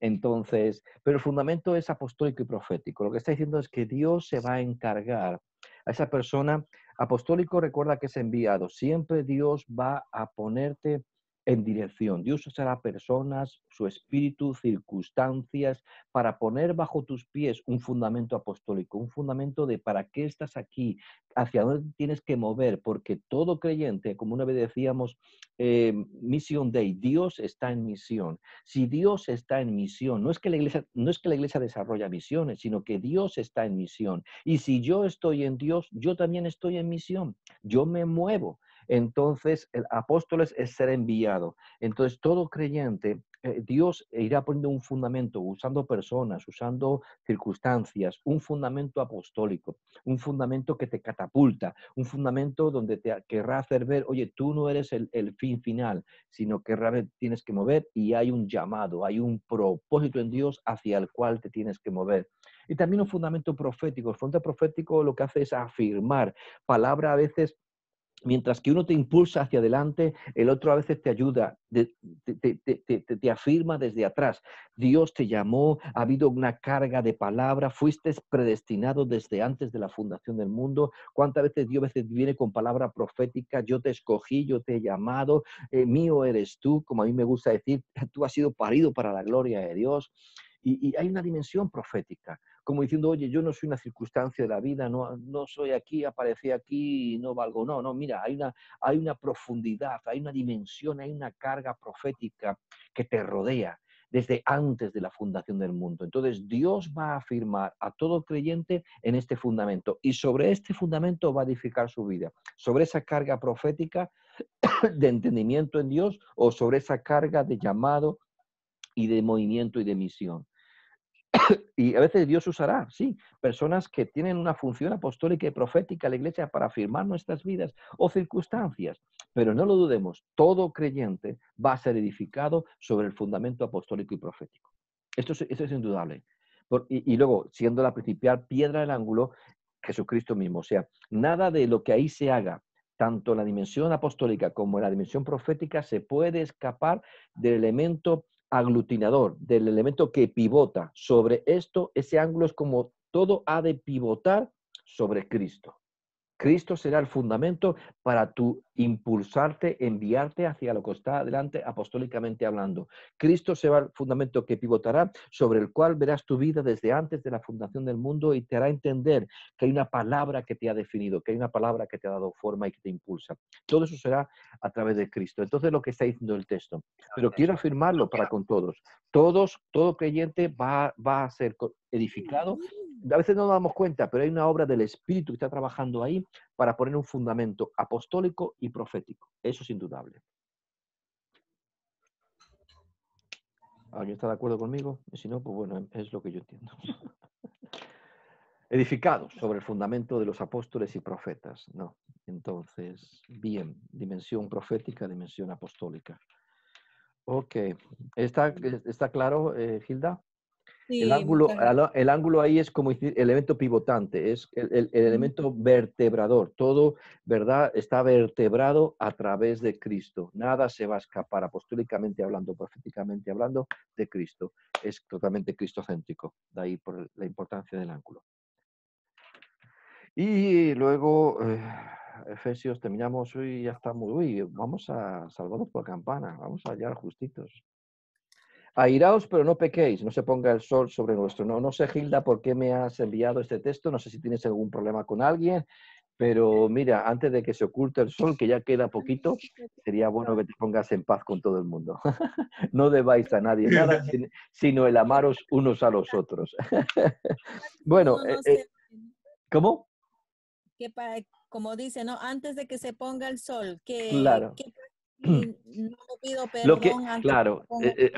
Entonces, pero el fundamento es apostólico y profético. Lo que está diciendo es que Dios se va a encargar a esa persona. Apostólico, recuerda que es enviado. Siempre Dios va a ponerte en dirección. Dios usará personas, su espíritu, circunstancias, para poner bajo tus pies un fundamento apostólico, un fundamento de para qué estás aquí, hacia dónde tienes que mover, porque todo creyente, como una vez decíamos, Mission Day, Dios está en misión. Si Dios está en misión, no es que la iglesia desarrolla misiones, sino que Dios está en misión. Y si yo estoy en Dios, yo también estoy en misión. Yo me muevo. Entonces, el apóstoles es ser enviado. Entonces, todo creyente, Dios irá poniendo un fundamento, usando personas, usando circunstancias, un fundamento apostólico, un fundamento que te catapulta, un fundamento donde te querrá hacer ver, oye, tú no eres el fin final, sino que realmente tienes que mover y hay un llamado, hay un propósito en Dios hacia el cual te tienes que mover. Y también un fundamento profético. El fundamento profético lo que hace es afirmar palabra a veces. Mientras que uno te impulsa hacia adelante, el otro a veces te ayuda, te afirma desde atrás. Dios te llamó, ha habido una carga de palabra, fuiste predestinado desde antes de la fundación del mundo. ¿Cuántas veces Dios a veces viene con palabra profética? Yo te escogí, yo te he llamado, mío eres tú, como a mí me gusta decir, tú has sido parido para la gloria de Dios. Y hay una dimensión profética, como diciendo, oye, yo no soy una circunstancia de la vida, no soy aquí, aparecí aquí y no valgo. No, mira, hay una profundidad, hay una dimensión, hay una carga profética que te rodea desde antes de la fundación del mundo. Entonces, Dios va a afirmar a todo creyente en este fundamento y sobre este fundamento va a edificar su vida, sobre esa carga profética de entendimiento en Dios o sobre esa carga de llamado y de movimiento y de misión. Y a veces Dios usará, sí, personas que tienen una función apostólica y profética en la iglesia para afirmar nuestras vidas o circunstancias. Pero no lo dudemos, todo creyente va a ser edificado sobre el fundamento apostólico y profético. Esto es indudable. Y luego, siendo la principal piedra del ángulo, Jesucristo mismo. O sea, nada de lo que ahí se haga, tanto en la dimensión apostólica como en la dimensión profética, se puede escapar del elemento aglutinador, del elemento que pivota sobre esto. Ese ángulo es como todo ha de pivotar sobre Cristo. Cristo será el fundamento para tu impulsarte, enviarte hacia lo que está adelante apostólicamente hablando. Cristo será el fundamento que pivotará, sobre el cual verás tu vida desde antes de la fundación del mundo y te hará entender que hay una palabra que te ha definido, que hay una palabra que te ha dado forma y que te impulsa. Todo eso será a través de Cristo. Entonces, lo que está diciendo el texto. Pero quiero afirmarlo para con todos. Todo creyente va a ser edificado. A veces no nos damos cuenta, pero hay una obra del Espíritu que está trabajando ahí para poner un fundamento apostólico y profético. Eso es indudable. ¿Alguien está de acuerdo conmigo? Y si no, pues bueno, es lo que yo entiendo. Edificados sobre el fundamento de los apóstoles y profetas, ¿no? Entonces, bien, dimensión profética, dimensión apostólica. Ok. ¿Está claro, Hilda? Sí, el ángulo ahí es como decir, el elemento pivotante, es el elemento vertebrador. Todo, ¿verdad? Está vertebrado a través de Cristo. Nada se va a escapar, apostólicamente hablando, proféticamente hablando, de Cristo. Es totalmente cristocéntrico. De ahí por la importancia del ángulo. Y luego, Efesios, terminamos hoy, ya estamos. Uy, vamos a salvarnos por campana, vamos allá justitos. Airaos, pero no pequéis, no se ponga el sol sobre nuestro. No sé, Hilda, por qué me has enviado este texto, no sé si tienes algún problema con alguien, pero mira, antes de que se oculte el sol, que ya queda poquito, sería bueno que te pongas en paz con todo el mundo. No debáis a nadie nada, sino el amaros unos a los otros. Bueno, ¿cómo? Que como dice, ¿no? Antes de que se ponga el sol, Claro. No pido perdón. Claro,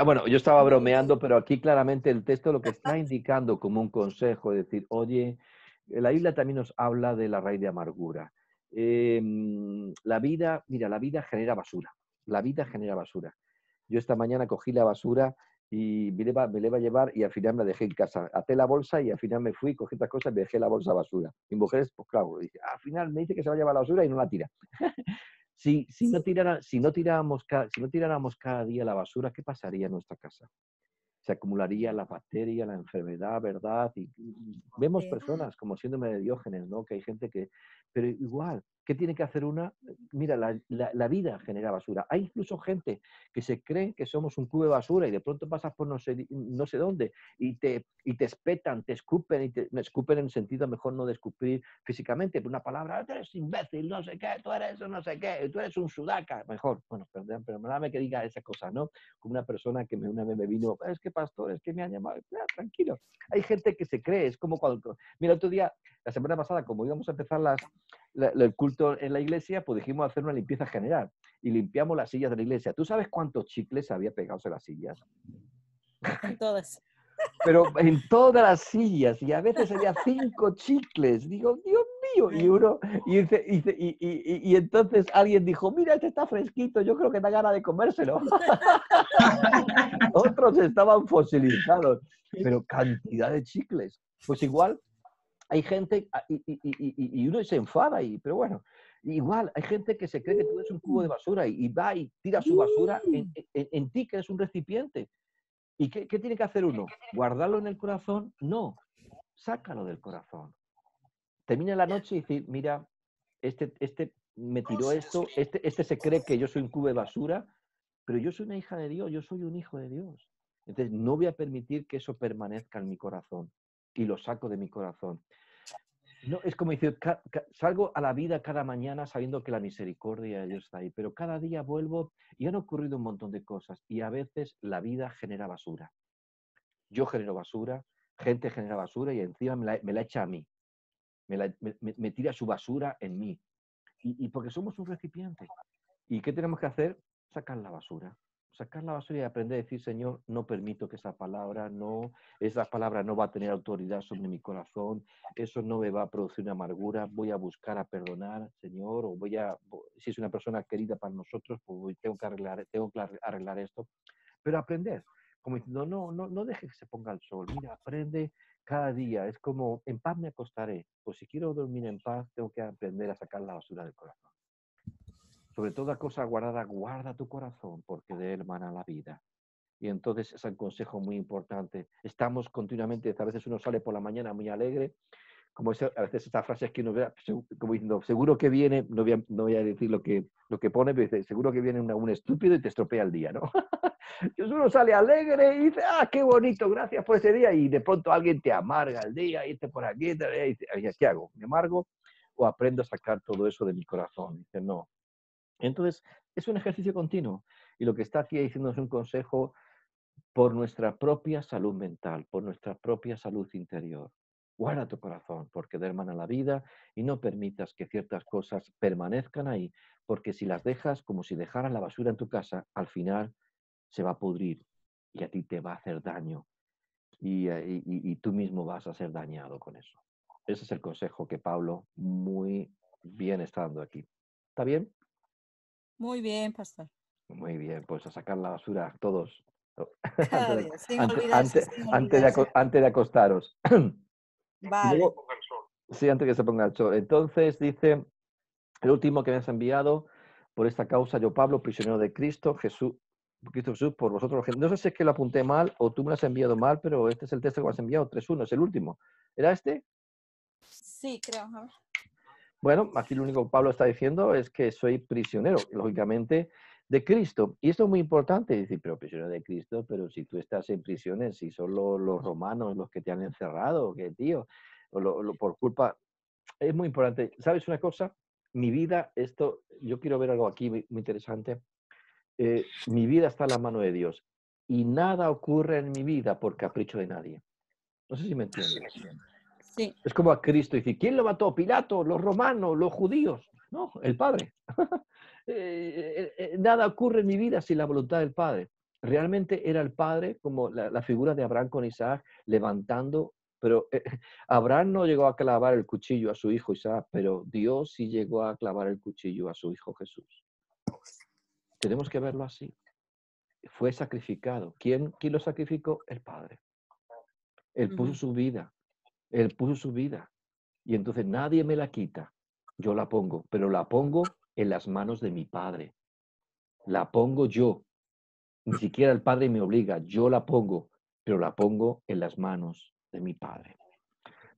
bueno, yo estaba bromeando, pero aquí claramente el texto lo que está indicando como un consejo, es decir, oye, la Biblia también nos habla de la raíz de amargura. La vida genera basura, la vida genera basura. Yo esta mañana cogí la basura y me la iba a llevar y al final me la dejé en casa. Até la bolsa y al final me fui, cogí otra cosa y me dejé la bolsa basura. Mi mujer, pues claro, dice, al final me dice que se va a llevar la basura y no la tira. Si no tiráramos cada día la basura, ¿qué pasaría en nuestra casa? Se acumularía la bacteria, la enfermedad, ¿verdad? Y vemos personas como síndrome de Diógenes, ¿no? Que hay gente que... Pero igual, ¿Qué tiene que hacer una? Mira, la vida genera basura. Hay incluso gente que se cree que somos un cubo de basura y de pronto pasas por no sé dónde y te espetan, te escupen, no, escupen en el sentido mejor no de escupir físicamente, pero una palabra, tú eres imbécil, no sé qué, tú eres no sé qué, tú eres un sudaca, mejor, bueno, perdóname que diga esa cosa, ¿no? Como una persona que una vez me vino, es que pastor, es que me han llamado, tranquilo. Hay gente que se cree, es como cuando, mira, otro día, la semana pasada, como íbamos a empezar el culto en la iglesia, pues dijimos hacer una limpieza general y limpiamos las sillas de la iglesia. ¿Tú sabes cuántos chicles había pegados en las sillas? En todas. Pero en todas las sillas, y a veces había 5 chicles. Digo, Dios mío, y entonces alguien dijo, mira, este está fresquito, yo creo que da ganas de comérselo. Otros estaban fosilizados, pero cantidad de chicles. Pues igual, hay gente, y uno se enfada, pero bueno, igual, hay gente que se cree que tú eres un cubo de basura y va y tira su basura en ti, que eres un recipiente. ¿Y qué tiene que hacer uno? ¿Guardarlo en el corazón? No, sácalo del corazón. Termina la noche y decir, mira, este me tiró esto, este se cree que yo soy un cubo de basura, pero yo soy una hija de Dios, yo soy un hijo de Dios. Entonces no voy a permitir que eso permanezca en mi corazón y lo saco de mi corazón. No, es como decir, salgo a la vida cada mañana sabiendo que la misericordia de Dios está ahí, pero cada día vuelvo y han ocurrido un montón de cosas y a veces la vida genera basura. Yo genero basura, gente genera basura y encima me la echa a mí. Me tira su basura en mí. Y porque somos un recipiente. ¿Y qué tenemos que hacer? Sacar la basura. Sacar la basura y aprender a decir, Señor, no permito que esa palabra no va a tener autoridad sobre mi corazón, eso no me va a producir una amargura, voy a buscar a perdonar, Señor, o si es una persona querida para nosotros, pues tengo que arreglar esto. Pero aprender, como diciendo, no dejes que se ponga el sol, mira, aprende cada día, es como, en paz me acostaré, pues si quiero dormir en paz, tengo que aprender a sacar la basura del corazón. Sobre toda cosa guardada, guarda tu corazón, porque de él mana la vida. Y entonces es un consejo muy importante. Estamos continuamente, a veces uno sale por la mañana muy alegre, como a veces estas frases que uno ve, como diciendo, seguro que viene, no voy a decir lo que pone, pero dice, seguro que viene un estúpido y te estropea el día, ¿no? Y uno sale alegre y dice, qué bonito, gracias por ese día, y de pronto alguien te amarga el día, y te por aquí, y dice, ¿qué hago? ¿Me amargo? ¿O aprendo a sacar todo eso de mi corazón? Dice, no. Entonces, es un ejercicio continuo. Y lo que está aquí diciendo es un consejo por nuestra propia salud mental, por nuestra propia salud interior. Guarda tu corazón, porque da hermana la vida y no permitas que ciertas cosas permanezcan ahí, porque si las dejas como si dejaran la basura en tu casa, al final se va a pudrir y a ti te va a hacer daño y tú mismo vas a ser dañado con eso. Ese es el consejo que Pablo muy bien está dando aquí. ¿Está bien? Muy bien, pastor. Muy bien, pues a sacar la basura todos. Cada día, sin olvidarse. Antes de acostaros. Vale. Luego, sí, antes que se ponga el sol. Entonces dice, el último que me has enviado, por esta causa yo Pablo, prisionero de Cristo Jesús, por vosotros. No sé si es que lo apunté mal o tú me lo has enviado mal, pero este es el texto que me has enviado, 3.1, es el último. ¿Era este? Sí, creo. A ver. Bueno, aquí lo único que Pablo está diciendo es que soy prisionero, lógicamente, de Cristo. Y esto es muy importante, decir, pero prisionero de Cristo, pero si tú estás en prisiones, si son los romanos los que te han encerrado, ¿qué tío? Por culpa... Es muy importante. ¿Sabes una cosa? Mi vida, yo quiero ver algo aquí muy interesante. Mi vida está en la mano de Dios. Y nada ocurre en mi vida por capricho de nadie. No sé si me entiendes. Sí. Es como a Cristo decir, ¿quién lo mató? Pilato, los romanos, los judíos. No, el Padre. Nada ocurre en mi vida sin la voluntad del Padre. Realmente era el Padre, como la figura de Abraham con Isaac, levantando, pero Abraham no llegó a clavar el cuchillo a su hijo Isaac, pero Dios sí llegó a clavar el cuchillo a su hijo Jesús. Tenemos que verlo así. Fue sacrificado. ¿Quién lo sacrificó? El Padre. Él puso su vida. Él puso su vida. Y entonces nadie me la quita. Yo la pongo, pero la pongo en las manos de mi Padre. La pongo yo. Ni siquiera el Padre me obliga. Yo la pongo, pero la pongo en las manos de mi Padre.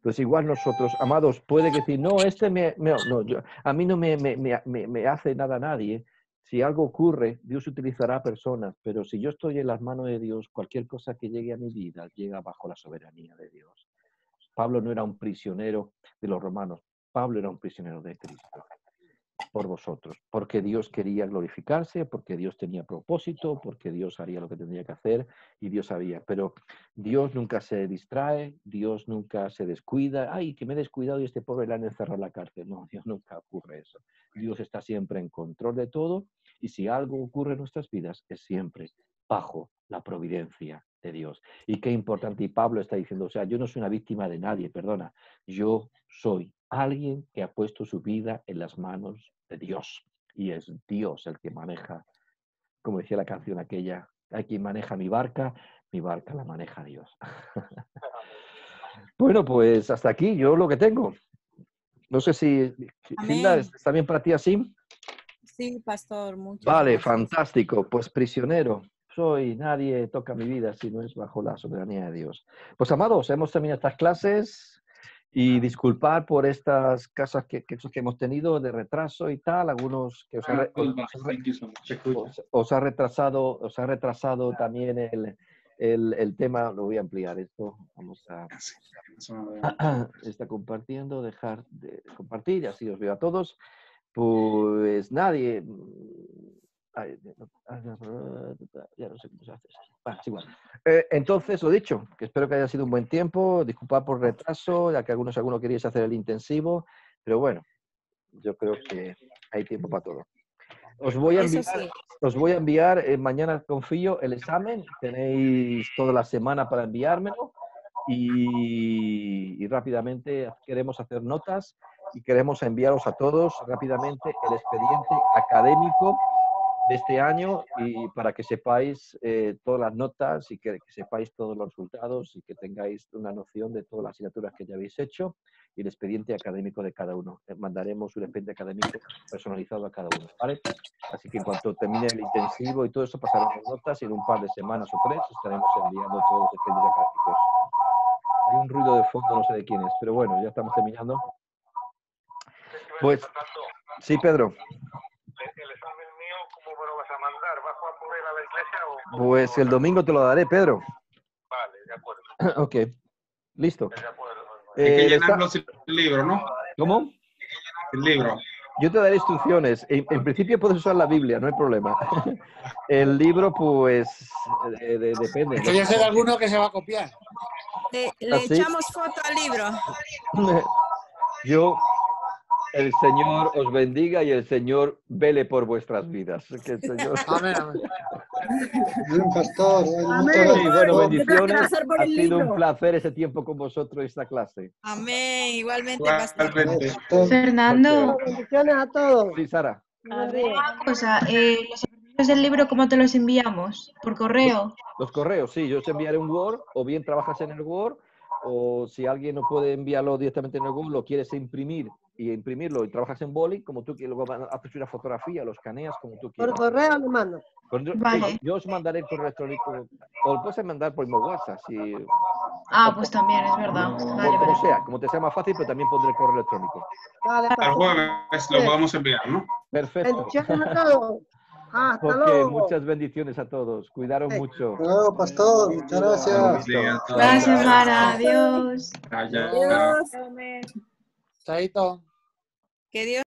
Pues igual nosotros, amados, puede que decir, no, a mí no me hace nada a nadie. Si algo ocurre, Dios utilizará personas, pero si yo estoy en las manos de Dios, cualquier cosa que llegue a mi vida llega bajo la soberanía de Dios. Pablo no era un prisionero de los romanos, Pablo era un prisionero de Cristo, por vosotros, porque Dios quería glorificarse, porque Dios tenía propósito, porque Dios haría lo que tendría que hacer y Dios sabía. Pero Dios nunca se distrae, Dios nunca se descuida. Ay, que me he descuidado y este pobre le han encerrado en la cárcel. No, Dios nunca ocurre eso. Dios está siempre en control de todo y si algo ocurre en nuestras vidas es siempre bajo la providencia de Dios. Y qué importante, y Pablo está diciendo, o sea, yo no soy una víctima de nadie, perdona, yo soy alguien que ha puesto su vida en las manos de Dios. Y es Dios el que maneja, como decía la canción aquella, hay quien maneja mi barca la maneja Dios. Bueno, pues hasta aquí yo lo que tengo. No sé si, Hilda, ¿está bien para ti así? Sí, pastor, muchas Vale, gracias. fantástico. Pues prisionero soy, nadie toca mi vida si no es bajo la soberanía de Dios. Pues amados, hemos terminado estas clases y disculpar por estas casas que hemos tenido de retraso y tal, algunos que os ha retrasado también el tema. Lo voy a ampliar esto, vamos a está compartiendo, dejar de compartir y así os veo a todos. Pues nadie. Ya no sé cómo se hace eso. Es igual. Entonces, lo dicho, que espero que haya sido un buen tiempo. Disculpad por retraso, ya que alguno queríais hacer el intensivo, pero bueno, yo creo que hay tiempo para todo. Os voy a enviar mañana, confío, el examen. Tenéis toda la semana para enviármelo y rápidamente queremos hacer notas y queremos enviaros a todos rápidamente el expediente académico de este año y para que sepáis todas las notas y que sepáis todos los resultados y que tengáis una noción de todas las asignaturas que ya habéis hecho y el expediente académico de cada uno. Mandaremos un expediente académico personalizado a cada uno, ¿vale? Así que en cuanto termine el intensivo y todo eso, pasaremos notas y en un par de semanas o 3 estaremos enviando todos los expedientes académicos. Hay un ruido de fondo, no sé de quién es, pero bueno, ya estamos terminando. Pues, sí, Pedro. ¿El examen mío cómo me lo vas a mandar? ¿Vas a poner a la iglesia o...? Pues el domingo te lo daré, Pedro. Vale, de acuerdo. Ok, listo. De acuerdo. Hay que llenarlo sin el libro, ¿no? ¿Cómo? El libro. Yo te daré instrucciones. En principio puedes usar la Biblia, no hay problema. El libro, pues, depende. Es que yo sé de alguno que se va a copiar. Le echamos foto al libro. El Señor os bendiga y el Señor vele por vuestras vidas. Que el Señor... Amén, amén. Pastor. Sí, bueno, bendiciones. Ha sido un placer ese tiempo con vosotros, esta clase. Amén, igualmente, pastor. Fernando. Bendiciones a todos. Sí, Sara. Una cosa, los ejemplos del libro, ¿cómo te los enviamos? ¿Por correo? Los correos, sí. Yo os enviaré un Word, o bien trabajas en el Word, o si alguien no puede enviarlo directamente en el Word, lo quieres imprimir y imprimirlo y trabajas en boli, como tú quieres, luego haces una fotografía, lo escaneas como tú quieras. Por correo lo mando. Vale. Yo os mandaré el correo electrónico, o lo puedes mandar por WhatsApp. Si... Pues también, es verdad. Vale, como sea, como te sea más fácil, pero también pondré el correo electrónico. Vale, el jueves lo podemos enviar, ¿no? Perfecto. Bendiciones a todos. Hasta luego. Muchas bendiciones a todos. Cuidaros mucho. Bueno, pastor, muchas gracias. Gracias, Mara. Adiós. Adiós. Chaito. Que Dios